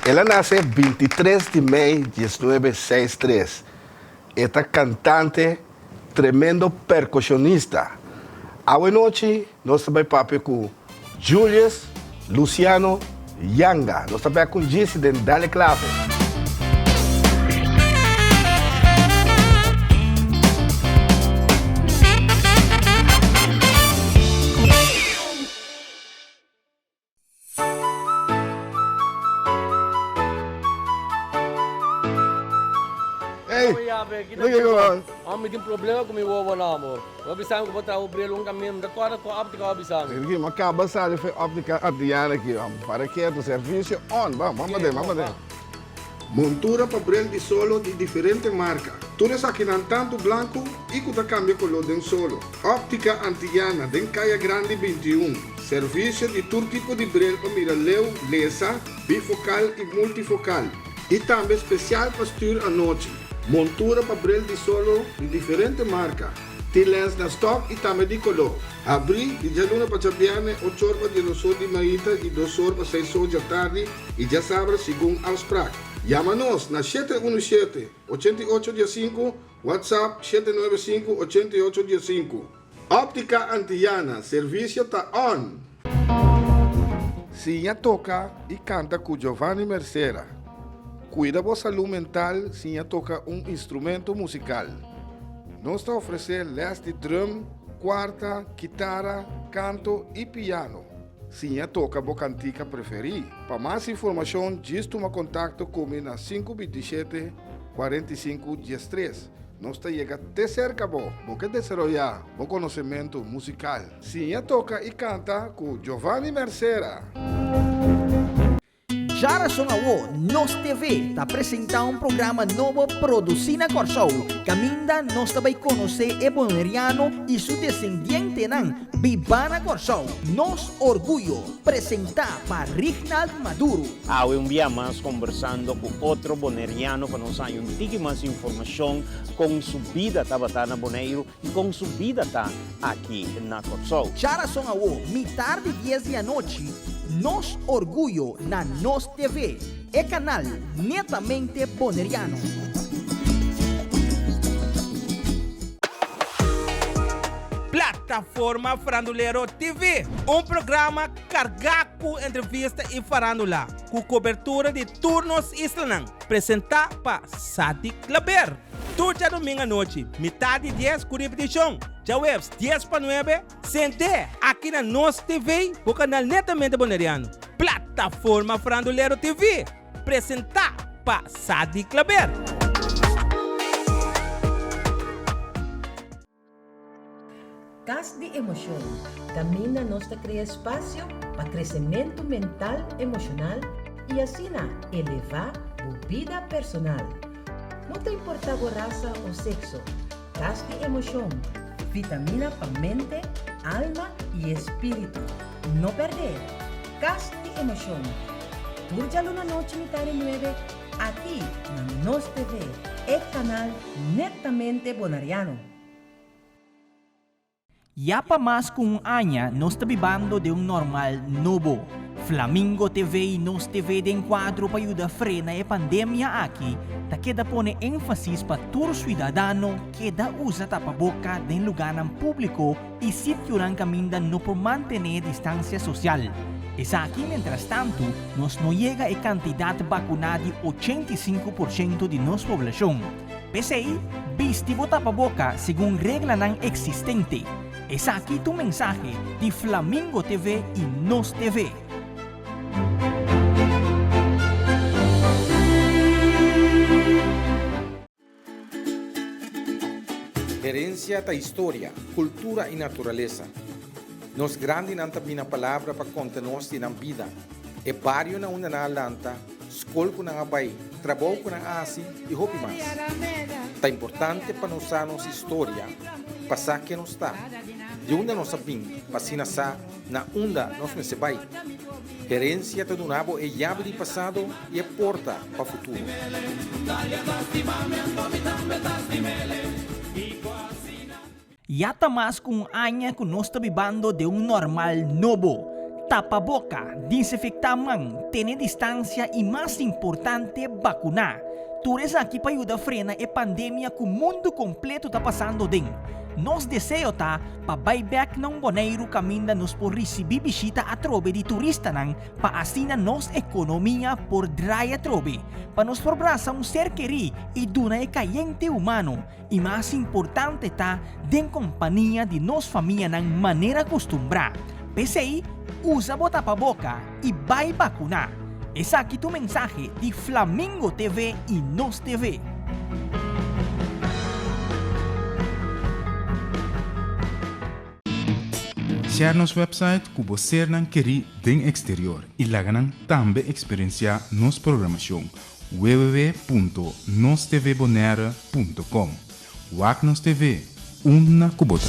Ela nasce 23 de maio de 1963. Esta cantante, tremendo percussionista. Hoje noite, nós estamos papo com Julius Luciano Yanga. Nós estamos com Jesse de Dale Clave. Kami tem problema com meu avô não, amor. Eu avisava que vou trazer o brilho caminho da corda com a óptica eu avisava. Aqui, mas acaba de fazer óptica Adriana aqui, para que o serviço on, vamos ver. Montura para brilho de solo de diferente marca. Tudo aqui não tanto branco e que cambia color de solo. Óptica Antiana, de Caia Grande 21. Serviço de todo tipo de brilho para miraleu, lesa, bifocal e multifocal. E também especial para estudar à noite. Montura para brilho de solo de diferente marca. Tem lens na stock e também de color. Abri de jaluna para chapiane 8 horas de 2 de manhã e 2 horas para 6 horas da tarde e já sabe segundo aos prac. Chama-nos na 717-8815, WhatsApp 795-8815. Óptica Antiana, serviço está on. Se toca e canta com Giovanni Mercera. Cuida da saúde mental se toca instrumento musical. Nós está oferecendo les de drum, quarta, guitarra, canto e piano. Se toca a cantica preferida. Para mais informação, diz toma contato comigo na 527 45 13. Nós está chegando até cerca, porque desarrollar o conhecimento musical. Se toca e canta com Giovanni Mercera. Jara Songawo, Nos TV, está apresentando um programa novo produzido na Corsou. Caminda nós também conhecer o boneriano e seu descendente nan, Bibana Corsou. Nos orgulho, apresentar para Reginald Maduro. Um dia mais conversando com outro boneriano para nos dar um pouco mais informação com sua vida tabatana boneiro e com sua vida tá aqui na Corsou. Jara Songawo, mitad de 10 da noite. Nos Orgulho na Nos TV, é canal netamente boneriano. Plataforma Farandulero TV, programa cargado entrevista e farandula, com cobertura de turnos islanão, apresentado para Sadi Claber. Todo domingo à noite, metade de 10 com repetição. Já webs 10 para 9, sente aqui na Nos TV, o canal netamente boneriano. Plataforma Farandulero TV, apresentado para Sadi Claber. Cas de emoção. Camina nós cria espaço para crescimento mental, emocional e assim elevar a vida personal. Não te importa a raça ou sexo. Cas de emoção. Vitamina para mente, alma e espírito. Não perder. Cas de emoção. Turja luna noite mitad 9 aqui na Nos TV, é canal netamente bonariano. Ya pa mas kung anya, nos tabibando de normal novo. Flamingo TV e Nos TV de enquadro para ayuda frena e pandemia aqui, ta queda pone énfasis pa tur ciudadano queda usa tapaboca de lugar ng público y sitio ng caminda no por mantener distancia social. Es aquí, mientras tanto, nos no llega a cantidad vacunada de 85% de nuestra población. Pese ahí, vistivo tapaboca según regla ng existente. Es aquí tu mensaje de Flamingo TV y Nos TV. Herencia da história, cultura e natureza. Nos grande também a palavra para contar-nos de vida. É barrio na una na lanta, escola com na abai, trabalho com na asi e hopi mais. Tá importante para nós a nossa história, passar que nos está. De onde nós sabemos, passina sa na onda nós nesse bai. Herência do nabo é chave de passado e é porta para o futuro. Yata mas kung anya kung nos tabibando de un normal novo. tapa-boca, desinfectar mão, ter distância e, mais importante, vacinar. Tudo isso aqui para ajudar a frenar a pandemia que o mundo completo está passando dentro. Nos desejo tá para buyback ng Bonaire caminda nos por receber visita a trobe de turista nang para asina nos economia por draya trobe para nos forbrasa um ser queri e duna e cayente humano e mais importante tá den companhia de nos família nang maneira acostumbrar. PCI usa bota pa boca e vai vacunar. Esa aqui tu mensaje de Flamingo TV e Nos TV. Share nos website que você não quer den exterior e lá ganam também experienciar nos programação www.nostvbonaire.com. WAC Nos TV, uma kubota.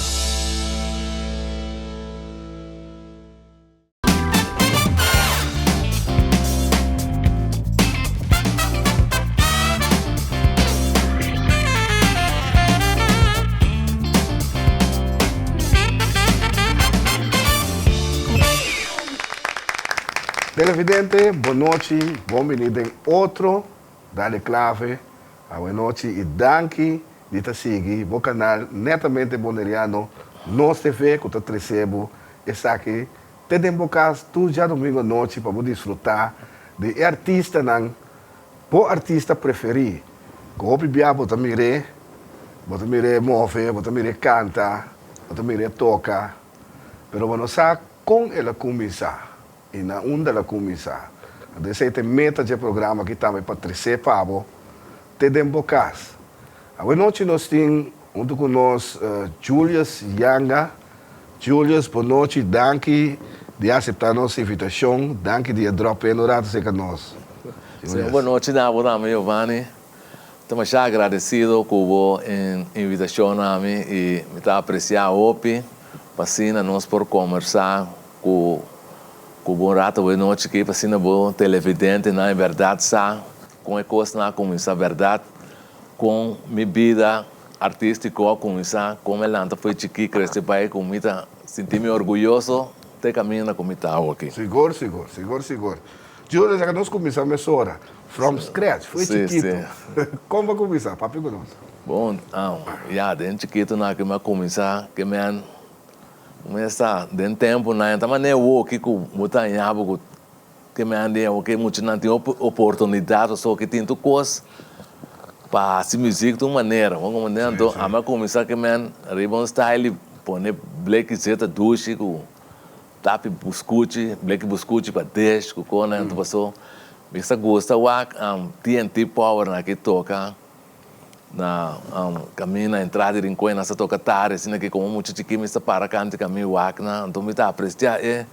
Televidente, boa noite, bem-vindo em outro Dale Clave, boa noite e danke de te seguir o canal netamente boneriano Nos TV, que eu recebo essa aqui, te dembocas tu já domingo à noite para desfrutar de artista não, o artista preferido, que eu bia bota mire move, bota mire canta, bota mire toca, pero bueno sa com ela começar. E na onda la começar. Desse te meta de programa que também para trazer pavo, te dembocas. Boa noite nós temos junto com nós Julius Yanga. Julius, boa noite, danke de aceitar nossa invitação, danke de drop no rato com nós. Boa noite, Giovanni. Estamos já agradecidos com a invitação a mim e me está apreciando hoje, para nós por conversar com bom rato, boa noite, que para bom televidente, na verdade, com a coisa na começar, verdade, com minha vida artística, com isso, como ela foi chiquinha, crescer pai, com muita, senti-me orgulhoso, de caminhar com muita água aqui. Seguro. Júlio, já nós começamos a hora, from scratch, foi chiquito. Como vai começar? Papi conosco. Bom, já, desde chiquito, na que me começar, que me dentro tempo, na também nem o que muita nhabo que me ande o que muito não tem oportunidade, só que tem tudo coisa para se música de uma maneira, vamos dizer, então a minha começar que me ribbon style, pôr black zeta duche, com tap buscuti, black buscuti para deixar, com cona, então passou, me está gosta o TNT Power na que toca na caminho na entrada de encontro nessa toca tarde assim que como muito chiquinho está para canto caminho na então me está apreciar é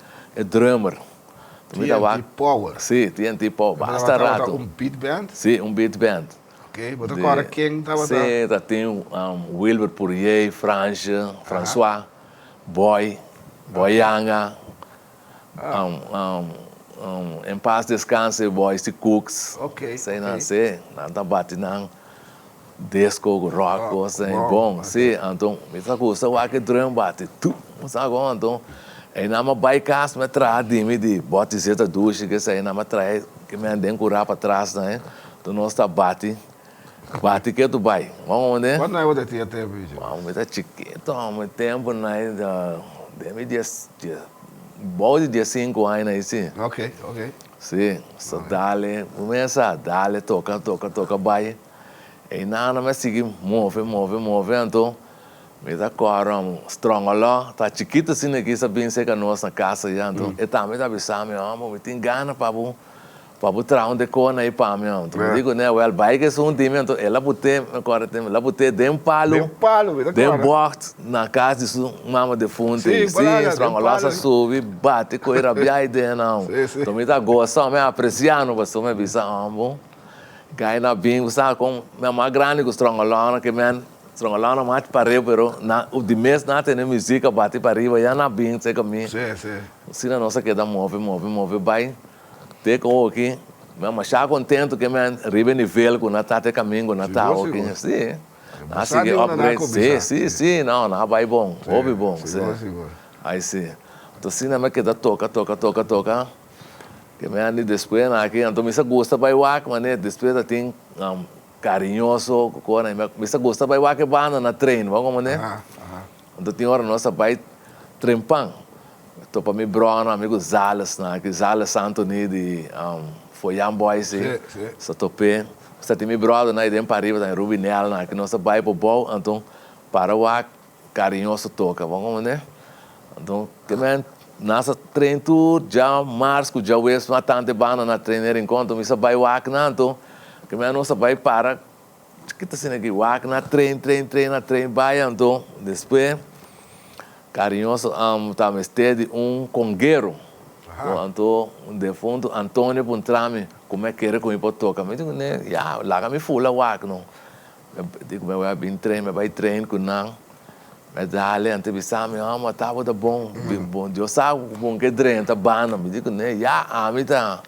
drummer TNT Power. Sim, TNT Power basta rato beat band. Sim, beat band. Ok, mas agora quem estava sim, tem Wilbur Poirier, François Boy Yanga em paz descanse Boy Steve Cooks. Ok, sei não sei nada bate não disco, rock, assim, bom, sim, então, me está gostando, que drum bate, tu, sabe, então, aí na minha bike me traz de bote zeta duche, que aí na minha traz, que me andem curar para trás, né, então nós está bate que tu vai, vamos ver? Quando é o dia tempo, João? Vamos ver, chiquito, há tempo, né, de dia 5 anos, aí, sim. Ok. Sim, só dale, começa, dale, toca, vai. E nada mais seguir, move, então, me dá agora strong lá, tá chiquito assim aqui, sabia que a nossa casa já, então, e também tá pensando, meu amor, me tem gana para botar onde cona aí para mim, então, eu digo, né, well, bike é um time, então, ela botei, agora tem, ela botei de palo, bote na casa de sua mama de fundo, sim, strong lá, sube, bate, coisa bem ideia não, então, me dá gosto, me apreciando, você me bisa, amor. Cai na bingo, sabe, com minha mãe grande, com strongolona, que minha strongolona mate para riba, pero o de mês não tem música, bate para riba, já na bingo, sei comigo. Sim. Se na nossa queda move, vai, tem com aqui, minha mãe já contente que minha riba nível, com na tate caminho, na tá, ok, sim. Assim que upgrade, sim, não, vai bom, ouve bom, sim. Aí sim. Então, assim, me queda toca. Que me andi depois aqui, então me gosta vai wak, mas depois tem carinhoso, me gosta vai wak banda na treino, vamos né? Então tem hora nossa vai trempang. Então para mim brother, amigo Zales, na que Zales Antoni de foi young boys, só topé. Você tem meu brother na ideia para arriba, tem Rubinel, na que nossa vai pro bom, então para wak carinhoso toca, vamos né? Então que me nasa trein tu já março já wes matante bana na trainer encontro me sabai wak na então que me não sabai para que tá sendo aqui wak na trein vai então depois carinhoso tá me estede congueiro então defunto Antônio Puntrame como é que era com o toca me digo né já lá me fula wak não digo me vai bem trein com não mas dale ante bisame mas tava da bom eu sabe bom que drenta bana me digo né já a mim tá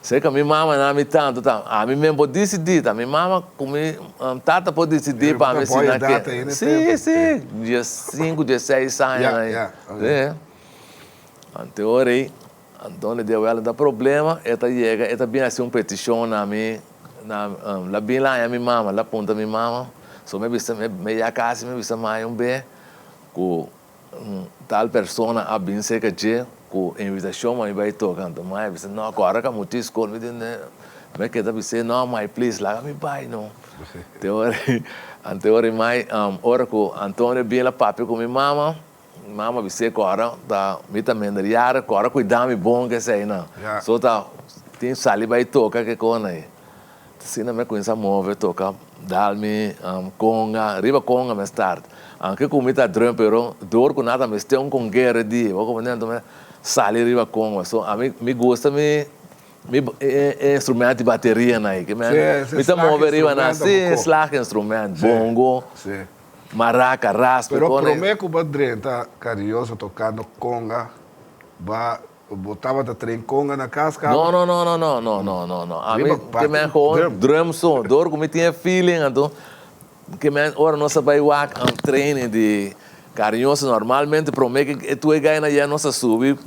sei que a minha mama na me tanto tá a mim mesmo pode decidir a minha mama comi tata pode decidir para me ensinar que sim dia 5 dia 6 anos aí ante ore Antônio deu ela da problema ela chega ela bem assim petição na mim na lá bem lá a minha mama lá ponta minha mama so me bisa me ya kasi me bisa mai be ku tal persona a bin se que je ku invitation mai vai tocando mai bisa não agora que muito escola me né me queda bisa não mai please lá me vai não teori mai ora ku Antônio bem lá papi com minha mama bisa agora da me também da agora cuidar me bom que sei não so tá tem sali vai tocar que com aí se não me conhece move toca dar-me conga, riba conga mais tarde. Anche come ta drum però, dor con nada me stiamo con guerra di, vou comandando me sali riba conga. So a me gosta me instrumento de bateria naí, que me tá mover riba na slag instrumento, bongo, maraca, raspa. Pero prometo que o drenta carinhoso tocando conga, botava da trem conga na casca. No. A mim que me com drum som, dor como tinha feeling, então que me ora nossa vai wak treino de carinhoso normalmente promete que tu ganha já nossa subir,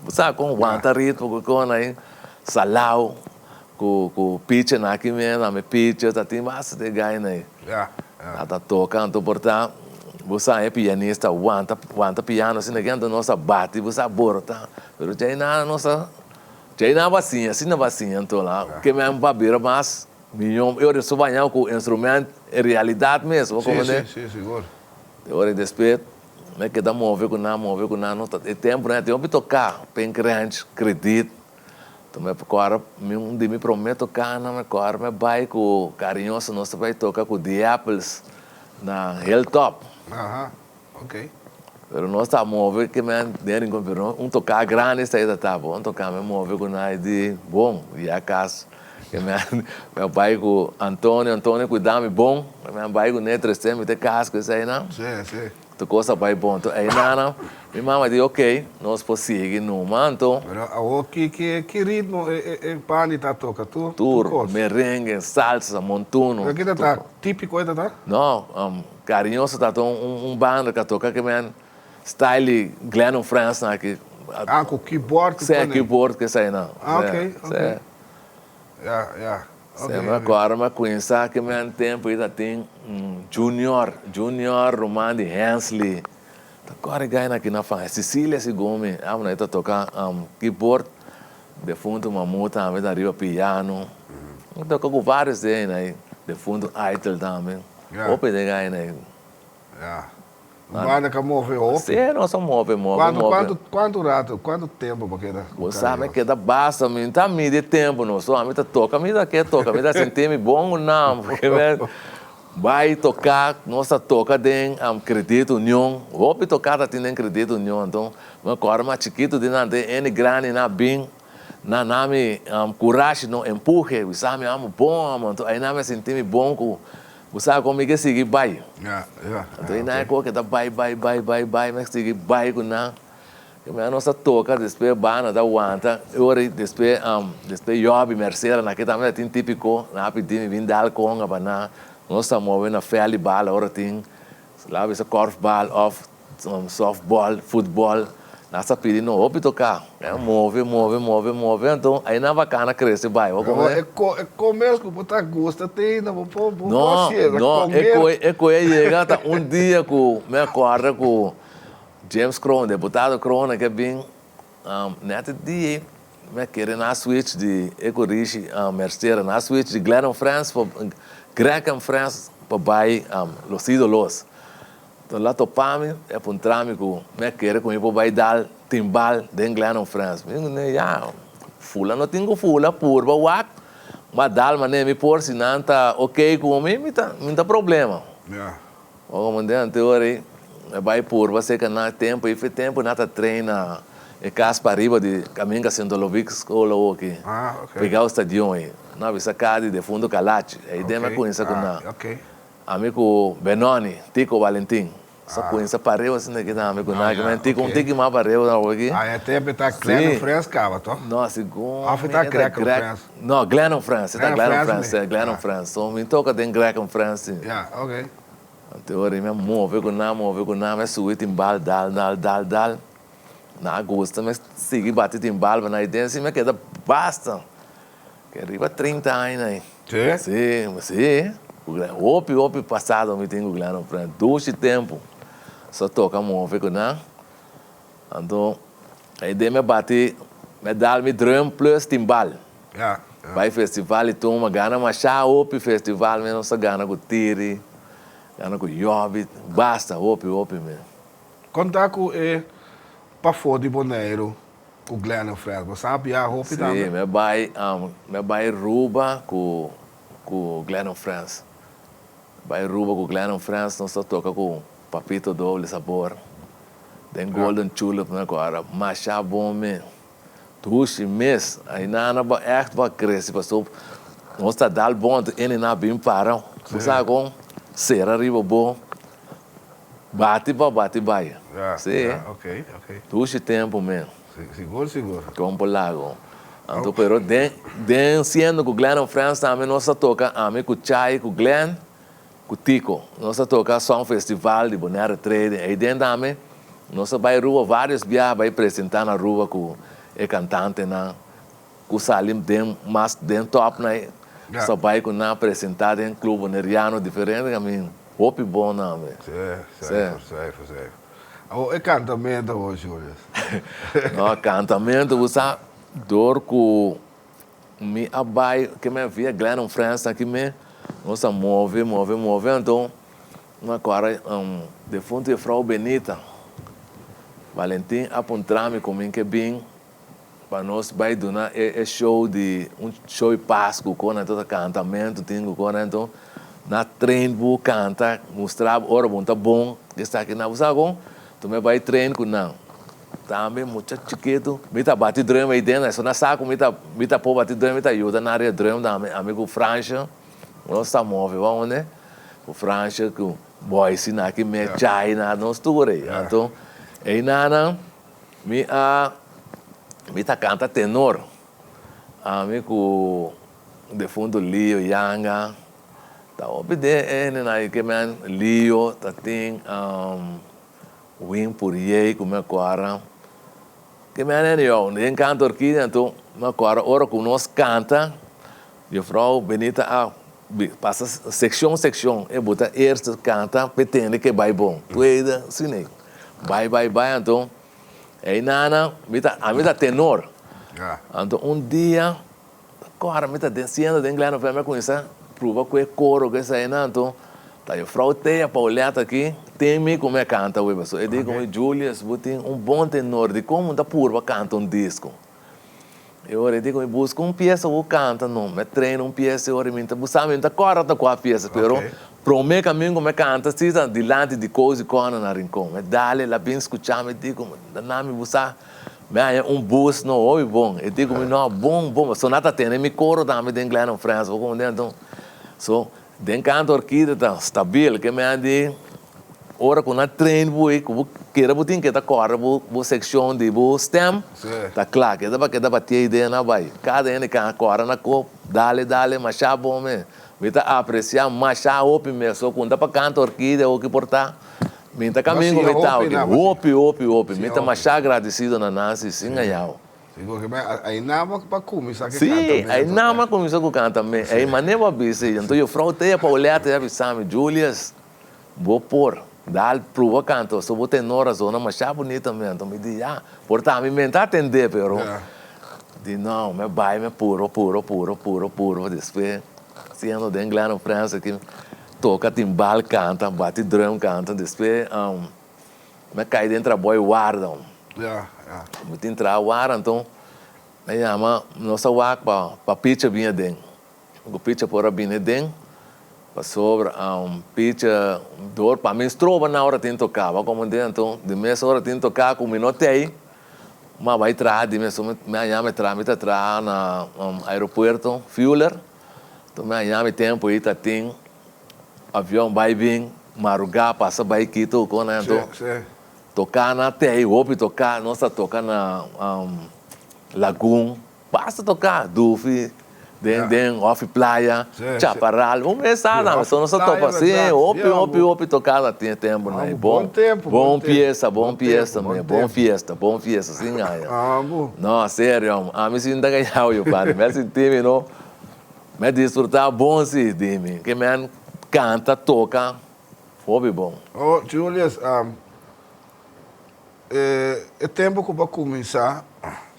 sabe com guanta ritmo com aí salau com pitch na aqui mesmo, me pitch tá tem mais de ganha aí. Tá tocando portar você é pianista, aguanta piano, assim, que anda nossa bate, você borta. Mas já na nossa, já na vacina, assim na vacina, então lá, que me embabira mais, eu só banhar com instrumento, é realidade mesmo, como né? Sim, seguro. Agora depois, me queda mover com nada, não é tempo, né? Tem que tocar, bem grande, acredito. Então, agora, me prometo tocar, não me agora, me vai com carinhoso, nós vai tocar com The Apples na Hilltop. Ok. Pero nós estamos movendo que me deram tocar grande está tá bom, tocar me mover com nada de bom e a casa que meu pai com Antônio cuidar me bom, meu pai com neto tem me ter casco isso aí não. Sim. Tu coisa vai bom, então aí não. Minha mãe disse ok, nós prosseguir no manto. Pero que ritmo é pani tá toca tu? Tour, merengue, salsa, montuno. Aqui tá típico tá? Não, carinhoso tá banda que toca que me style Glenn France aqui. Com keyboard. Keyboard que sai não. Ok. Agora me conheço que me tempo ainda tem Junior Roman de Hensley. Agora ganha aqui na fã. Cecília Sigome, a mulher tá tocar keyboard, defunto Mamuta, a mulher arriba piano. Toca com vários aí, né? Defunto Aitel também. Opa, de ganha aí. Banda que move opa. Sim, nós move. Quanto tempo para queda? Você sabe que dá basta, me tá me de tempo, não só a mim tá toca, me dá sentir-me bom não, porque vai tocar, nossa toca tem crédito união, vou tocar tá tendo crédito união, então, mas agora mais chiquito de nada, N grande na bem, na nome coragem, não empurre, você sabe, bom, então aí na me sentir-me bom com você sabe como é que seguir vai? Então aí na é coisa que dá vai, mas seguir vai com na que a nossa toca depois bana da aguanta, ora depois job Mercedes na que também tem típico na pedir vim dar conga para na nossa movendo a fé bala ora tem lá esse korfbal of softball, futebol Nasa pedi no opi tocar. Move. Então, aí na bacana cresce, vai. É comer que você gosta, tem, não, Não, é coisa chega, tá um dia com, me acorda com James Cronin, deputado Cronin, que é bem, nesse dia, me querer na switch de Ecoriche, Mercedes, na switch de Glennon France, Graham France, para vai, Los Ídolos. Então lá topamos, é para entrar-me com, me querer com ele, para dar timbal de Glennon France. Fula não tenho fula, purba, wak. Mas dá, mas nem me por, se não está ok comigo, não tem problema. O comandante, agora, vai por, você que não tem tempo, e faz tempo, não está treina, e casa para arriba de caminho que Santo Lovic, escola aqui. Pegar o estadião aí. Não, essa casa de fundo Calate. Aí tem uma coisa com nós. Amigo Benoni, Tico Valentim. Só conheço para arriba, assim, que não, amigo, não, que Tico, Tico mais para arriba, não, aqui. Ah, é tempo, tá Glennon France, cara, tô? Não, segundo. Tá Glennon France. Não, Glennon France, tá Glennon France, Glennon France. Então, me toca tem Glennon France. Ok. Então, agora, me move com nada, me subi timbal, dal. Não gosta, mas seguir bater timbal, mas na ideia, assim, me queda basta. Que arriba 30 anos aí. Sim. Opi passado, me tenho Glennon France. 12 tempo. Só toca move com nada. Então, a ideia me bate, me dá me drum plus timbal. Vai festival e toma, gana, mas já opi festival, menos só gana com tiri, gana com yobi, basta, opi mesmo. Contar com para fora de Bonaire, com Glennon France, você sabe a roupa também? Sim, me vai ruba com Glennon France. Vai ruba com Glennon France, nós só toca com papito doble sabor. Tem golden tulip agora, mas já bom mesmo. Tuxi mês, aí nada echt vai crescer, passou. Nós está dando bom, ele não bem para. Você sabe como? Ser arriba bom. Bate, vai. Sim. Ok. Tuxi tempo mesmo. Seguro. Como lago. Então, pero sendo com Glennon France também nós toca, com Chai, com Glenn, com Tico. Nós toca só um festival de Bonaire Trade. Aí dentro também, nós vai rua vários dias, vai apresentar na rua com o cantante, com o Salim, mas dentro top, só vai com apresentar em clube boneriano diferente, caminho. Hope bom, não, Certo. O cantamento hoje, Júlio? No, cantamento, você dor com me abai, que me via Glennon France aqui me, nós move, então, agora, de fundo de Frau Benita, Valentim apontar-me comigo que bem, para nós vai donar show de show de Páscoa, com todo cantamento, então, na treino, canta, mostrar, ora, bom, que está aqui na Usagon, tu me vai treino com não. Também, muito chiquito, me tá bate drum aí dentro, só na saco, me tá pô bate drum, me tá ajuda na área drum, amigo Francha, nós tá move, vamos, né? O Francha, com o boy, se na que me chai, na nós tudo aí, então, aí nana, me tá canta tenor, amigo de fundo Leo Yanga, tá obedecendo, né? Que man Leo, tá tem Wim Purier, como é agora, que man é eu, nem canto aqui, então, agora hora que nós canta, e a Frau Benita passa seção, e bota erste canta, pretende que vai bom, tueda, assim, vai, então, aí nana, a mim tá tenor, então dia, agora me tá descendo, tem Glennon France com isso, prova que é coro que sai, então, tá eu Frau Teia, para olhar aqui, tem me como é canta, eu digo como Julius, tem bom tenor, de como tá purva canta disco. Eu digo, busco peça, eu canta, não, me treino peça, eu me buscando, corta com a peça, pero pro me caminho como canta, se tá delante de coisa cona na rincão, me dale, lá bem escutar, me digo, não me buscar, me bus, não, oi bom, eu digo, não, bom, só nada tem, me coro também de Glennon France, vou como então, so, den canto orquídea tá stabil, que me andi, ora com a treino, que era botin que tá corre, bo seção de bo stem, tá claro, que dá para ter ideia na vai, cada ano que corre na cor, dale, mas já bom me tá apreciar, mas já opi me, só quando dá para canto orquídea ou que portar, Minta caminho Nossa, com tal, hopi, nada. hopi. Sim, Minta hopi. mais agradecido na nasi, sim, ganhou. Digo que aí nada para comer, sabe? Sim, aí nada mais começou com cantar também. Aí maneira bise, então eu frauteia para olhar até avisar-me, Julius, vou pôr, dá prova canto, só vou ter nora zona, mas já bonita mesmo. Então me diz, portanto, me mentar atender, pero. Diz, não, me vai, me puro. Depois, sendo de inglês na França, que toca timbal, canta, bate drum, canta, depois, me cai dentro da boy guarda. Me entrar guarda, então, me chama, nossa wak para pitcha vinha dentro. O pitcha por vinha dentro, para sobre, pitcha, dor, para mim, estroba na hora de tocar, como dentro, de mês hora de tocar, com minuto aí, mas vai entrar, de mês, me entrar na aeroporto, Fuller, então me chama tempo aí, tá tem, avião vai vir, marugar, passa vai Quito, com né, então, tocar na TI, hopi tocar, nossa tocar na Lagoon, basta tocar, Dufi, off playa, Chaparral, vamos começar, mas só nossa topa assim, hopi tocar lá tem tempo, né? Bom tempo. Bom fiesta, bom fiesta, assim, não, sério, a mim se ainda ganhar eu padre, mas se time não, me desfrutar bom se time, que me canta, toca, hopi bom. Oh, Julius, é tempo que vai começar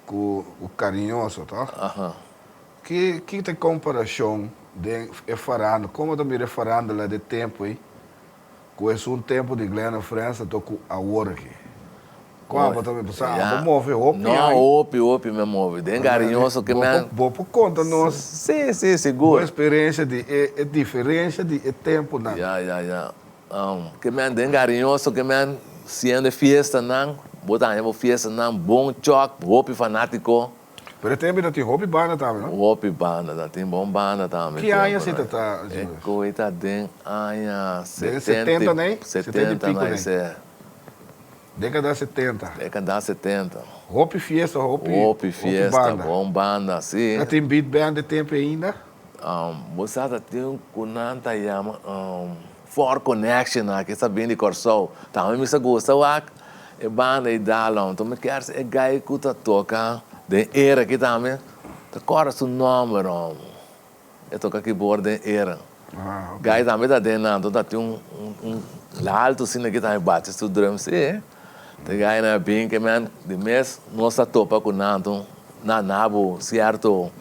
com o carinhoso, tá? Que tem comparação de farando, como também é farando lá de tempo aí, com esse tempo de Glenn França, tô com a hora aqui. Como também passar, vou mover hopi. Não, hopi me move, de carinhoso que me. Vou por conta nós. Sim, seguro. A experiência de diferença de tempo não. Que me de carinhoso que me sendo fiesta não, botar em fiesta não, bom choque, hopi fanático. Pero também tem hobby banda também, não? Hobby banda, tem bom banda também. Que ano você tá? É coisa de ano 70, né? 70, né? Década 70. Década 70. Hobby fiesta, hobby fiesta, bom banda, sim. Já tem beat band de tempo ainda? Você tem um kunanta chama For Connection, que sabe de Corsol. Também me gosta é banda e dá então me quer é gai que toca de era aqui também. Agora seu nome, eu toco aqui por de era. Gai também tá dentro, então tem lá alto assim que também bate o drum, sim. Tem gai na bem que man de mês nossa topa com nanto na nabo certo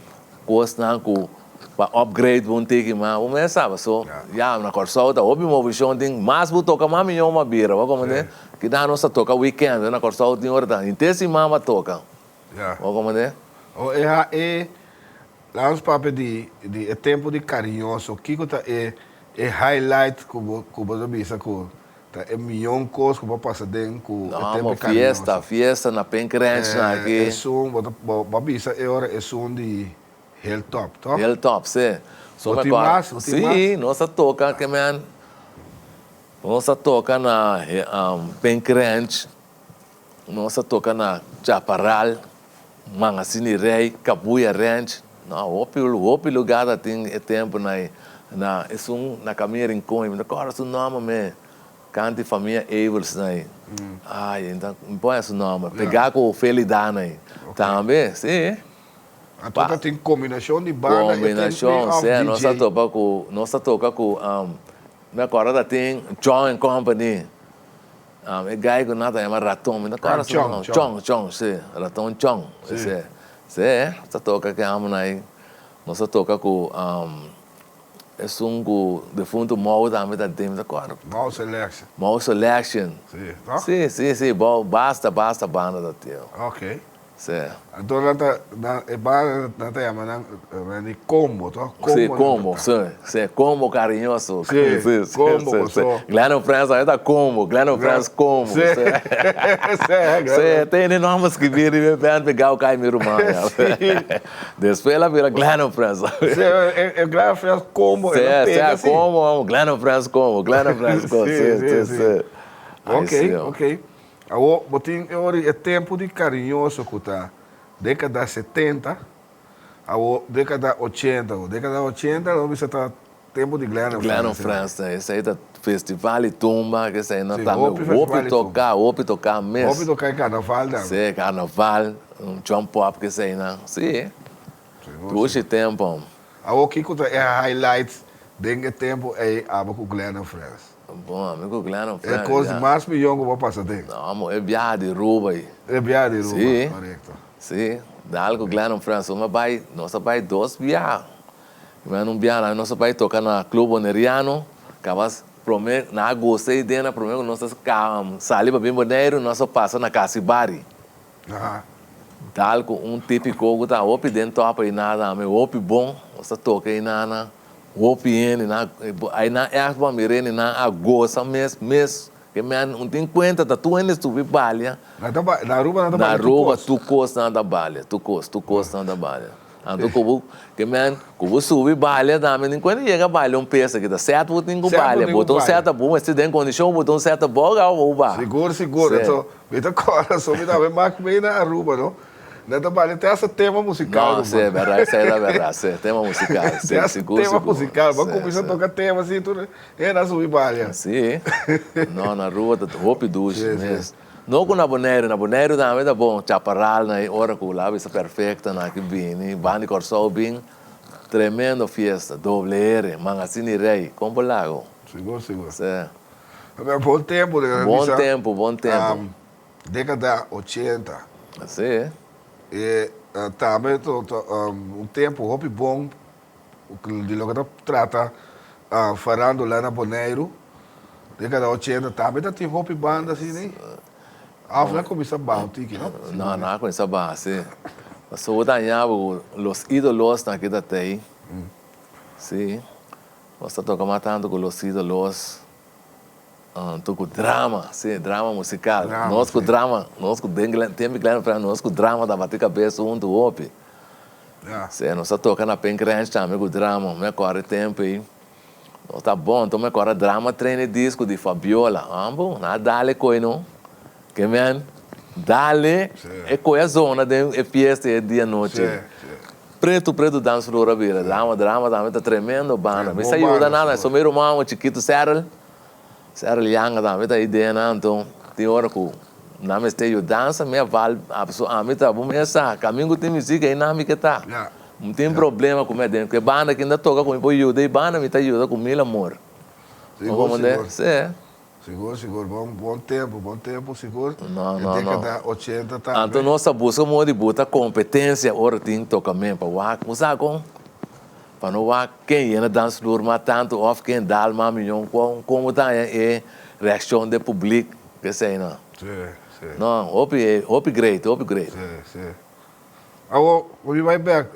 coisa com para upgrade bom ter que mas o mês sabe só já na Corsol tá hobby movição tem mais vou tocar mais milhão uma bira, como né? Que dá nossa toca weekend na Corsol tem hora tá intensiva uma toca. Como né? Lá os papéis de tempo de carinhoso, que é highlight que você visa com é milhão coisas que você passa dentro com tempo de carinhoso. Fiesta na Pencrench na aqui. É som, você visa é som de Hilltop, tá? Hilltop, sim. Sim, nossa toca que man. Nossa toca na Pencrench, nossa toca na Chaparral, Mangasini Rei, Cabuya Ranch. Não, o lugar tem tempo na na caminha Rincon, mas agora o nome me cante família Evers aí. Então não põe esse nome. Pegar com o Felidana aí. Também, sim. Então tem combinação de banda combinação, sim. Nossa toca com me acorda tem John and Company. É gai que nada chama Raton, mas agora Chong, sim. Raton Chong, sim. Sim, essa toca que amo aí. Nossa toca com é com defunto Mau também da tem agora. Mau Selection. Sim. Basta banda da teu. Ok. Sim. Então é banda não tem de combo, tá? Sim, combo, sim, combo carinhoso. Sim, combo, Glenn França é da combo, Glenn França combo. Sim, tem nomes que viram e me pegar o cai meu irmão. Depois ela vira Glenn França. Sim, é Glenn França combo. Sim, combo, Glenn França combo, sim. Ok. Botin é tempo de carinhoso que tá década 70, década 80, não você tá tempo de Glenn Glenn France, esse aí tá festival e tumba, que esse aí não Sim, tá Hopi Festival e Hopi tocar mesmo. Hopi tocar em carnaval, né? Sim, carnaval, jump pop, que esse aí não. Sim, todo esse tempo. A o que é highlights desse tempo é a com Glenn France. Bom, amigo Glenn France. É coisa mais milhão que eu vou passar dentro. Não, é viagem de Ruba aí. É viagem de Ruba, Sim. correto. Sim, dá algo Glenn France, nossa vai 2 viagens. Mas não viaja, nossa vai tocar na Clube Boneriano, acabas prometo, na gostei dela, prometo nossa saliva bem boneiro, nossa passa na Casibari. Dá algo típico que tá opi dentro topa e nada, meu opi bom, nossa toca e nada. OPN, aí na erva mirene na agosta mês, que me não tem conta da tua ainda subir balha. Na Aruba nada na Aruba tu costa nada balha, tu costa nada balha. Ando que me subir balha, da me quando chega balha peça que dá certo, botou com balha, botou certa bom, se tem condição, botou certa boga ou ba. Seguro, então, me dá cora, só me dá bem mais bem na Aruba, não? Nada balha tem essa tema musical. Não, é verdade, isso é verdade, tema musical. Tema musical, vamos começar a tocar tema assim, tudo é na subir balha. Sim. Não, na rua tá roupa duche mesmo. Não com na Bonaire também tá bom, chaparral na hora que o lábio está perfeita na que vim, bande corsol bem, tremendo festa, doble R, Magazine Rei, como lago. Seguro. Sim. Bom tempo, Bom tempo. Década 80. Sim. E também tempo hobby bom de lo que trata falando lá na Bonaire, década 80 também tem hobby banda assim, né? Não começa bom, tiki, não? Não começa bom, sim. Mas eu danhava os ídolos na que tem. Sim. Nós tocamos tanto com os ídolos. Com drama, sim, drama musical. Nós com drama, nós com tempo Glenn para nós com drama da bater cabeça do outro. Sim, nós tocamos na Pencrente também com drama, me corre tempo aí. Nós tá bom, então me corre drama, treine disco de Fabiola. Bom, nada dale coi não. Que men, dale é coi a zona de fiesta é dia noite. Preto dança do Rabira, drama também tá tremendo banda. Me saiu da nada, sou meu irmão, o chiquito Serral. Serral Yanga também tá ideia, então tem hora que na me esteio dança, me vale a mim tá bom essa, caminho tem música aí na me que tá. Não tem problema com me dentro, porque banda que ainda toca comigo, ajuda e banda me tá ajuda com mil amor. Seguro, bom tempo, seguro. Não. Década 80 também. Então nossa busca de botar competência, ora tem tocamento para o usar com para não quem ainda dança durma tanto, ou quem dá uma milhão, como tá é reação do público, que sei não. Sim. Não, hope great. Sim. Agora, we vai back,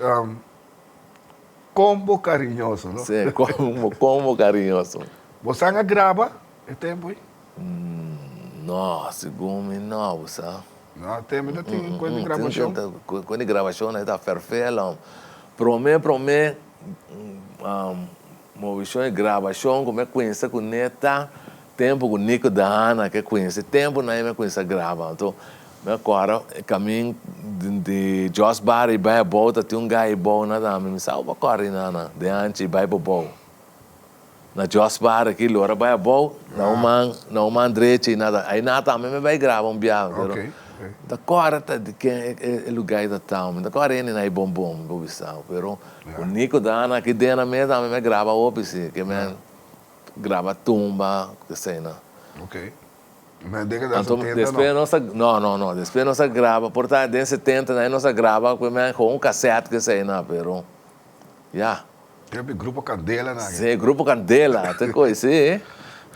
combo carinhoso, não? Sim, combo carinhoso. Você ainda grava esse tempo aí? Não, segundo não, sabe? Não, tem coisa de gravação. Quando gravação, né, tá perfeito. Promê, movição e gravação, como é que conhece com neta, tempo com Nico da Ana, que conhece, tempo não é me conhece grava. Então, agora, caminho de Joss Bar e vai a volta, tem gajo bom, nada, me salva corre, nada, de antes e vai para bom. Na Joss Bar aqui, Lora vai a bom, não man direito e nada. Aí nada também me vai gravar biar. Da cora de quem é lugar da town, da cora ele não bom, pero o Nico da Ana que dentro mesmo me grava opisi, que me grava tumba, que sei não. Ok. Mas década então, 70 não, depois nossa grava, portanto, em 70 aí nossa grava com um cassete que sei não, pero Tem grupo Candela, né? Sim, grupo Candela, tem coisa, sim.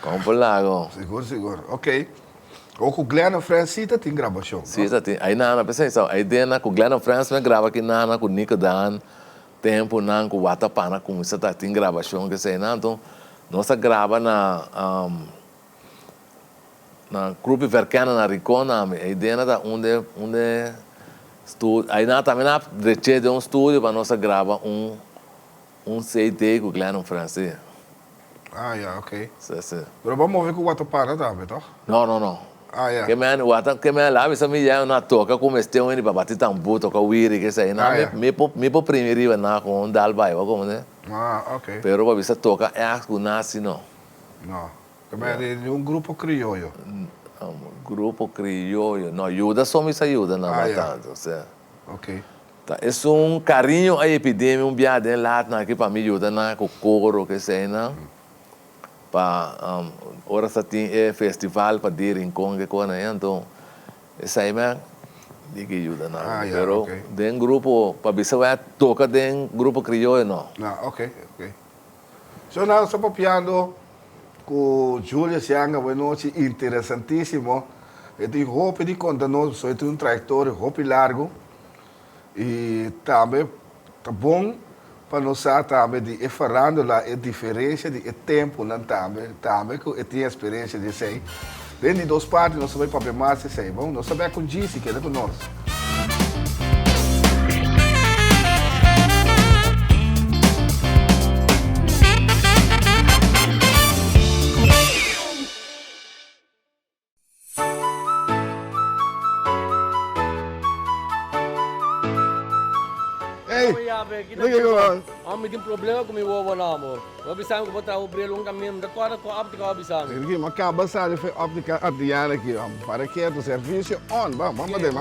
Como lago. Seguro. Ok. O com Glenn Francita tem gravação. Sim, tem. Aí não, pensa aí dentro com Glenn France me grava aqui na com Nico Dan, tempo não com Watapana com isso tá tem gravação que sei não, então nossa grava na grupo Vercana na Ricona, aí dentro da onde estúdio, aí na também na reche de estúdio para nossa grava um CD com Glenn France. Ok. Sim. Mas vamos ver com o Watapana também, tá? Não. yeah. Que me lá, bisa me já na toca como este um para bater tambu, toca wiri que sei, na yeah. me po primeiro na com dal bai, ou como né? Ok. Pero para bisa toca é com nasce não. Não. Também é um grupo crioulo. Grupo criollo, não ajuda, só me ajuda na bastante, yeah. Ok. Tá, é um carinho a epidemia, biade lá aqui para me ajuda na com coro que sei, não? Para ora sa tem festival para dir em Congo que né, então essa aí me diga ajuda na. Pero den grupo para bisa vai toca den grupo criollo não. Não, ok. So now sa papiando com Júlia Sianga, boa noite, interessantíssimo. Eu tenho roupa de conta nós, só tem trajetória, roupa largo e também tá bom para nós também de falando lá a diferença de tempo não também que eu tenho experiência de sei. Dentro de duas partes nós sabemos para mais sei, bom, nós sabemos com disse que é com nós. Kami tem problema com o meu avô namo. Eu avisava que vou trazer o brilho um caminho da tua com a óptica avisando. Aqui, mas acaba de fazer óptica Adriana aqui, para que o serviço vamos ver.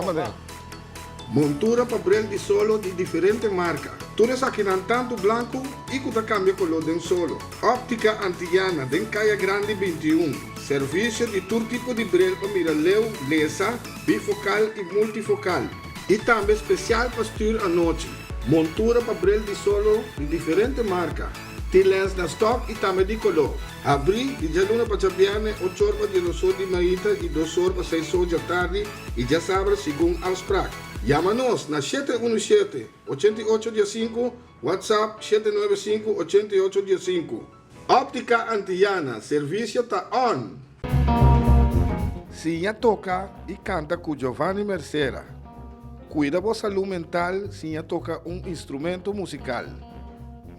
Montura para brilho de solo de diferentes marcas. Tudo aqui não tanto branco e que cambia color de solo. Óptica Antiana, den Caia Grande 21. Serviço de todo tipo de brilho para miraleu, lesa, bifocal e multifocal. E também especial para estudar à noite. Montura para brilho de solo de diferentes marcas. Tem lens na stock e também de color. Abri e já luna para chapiane, 8 horas de 2 horas de manhã e 2 horas para 6 horas da tarde e já sabe segundo aos prac. Chama-nos na 717-8815, WhatsApp 795-8815. Óptica Antiana, serviço está on. Sinha toca e canta com Giovanni Mercera. Cuida da saúde mental, Sinha toca instrumento musical.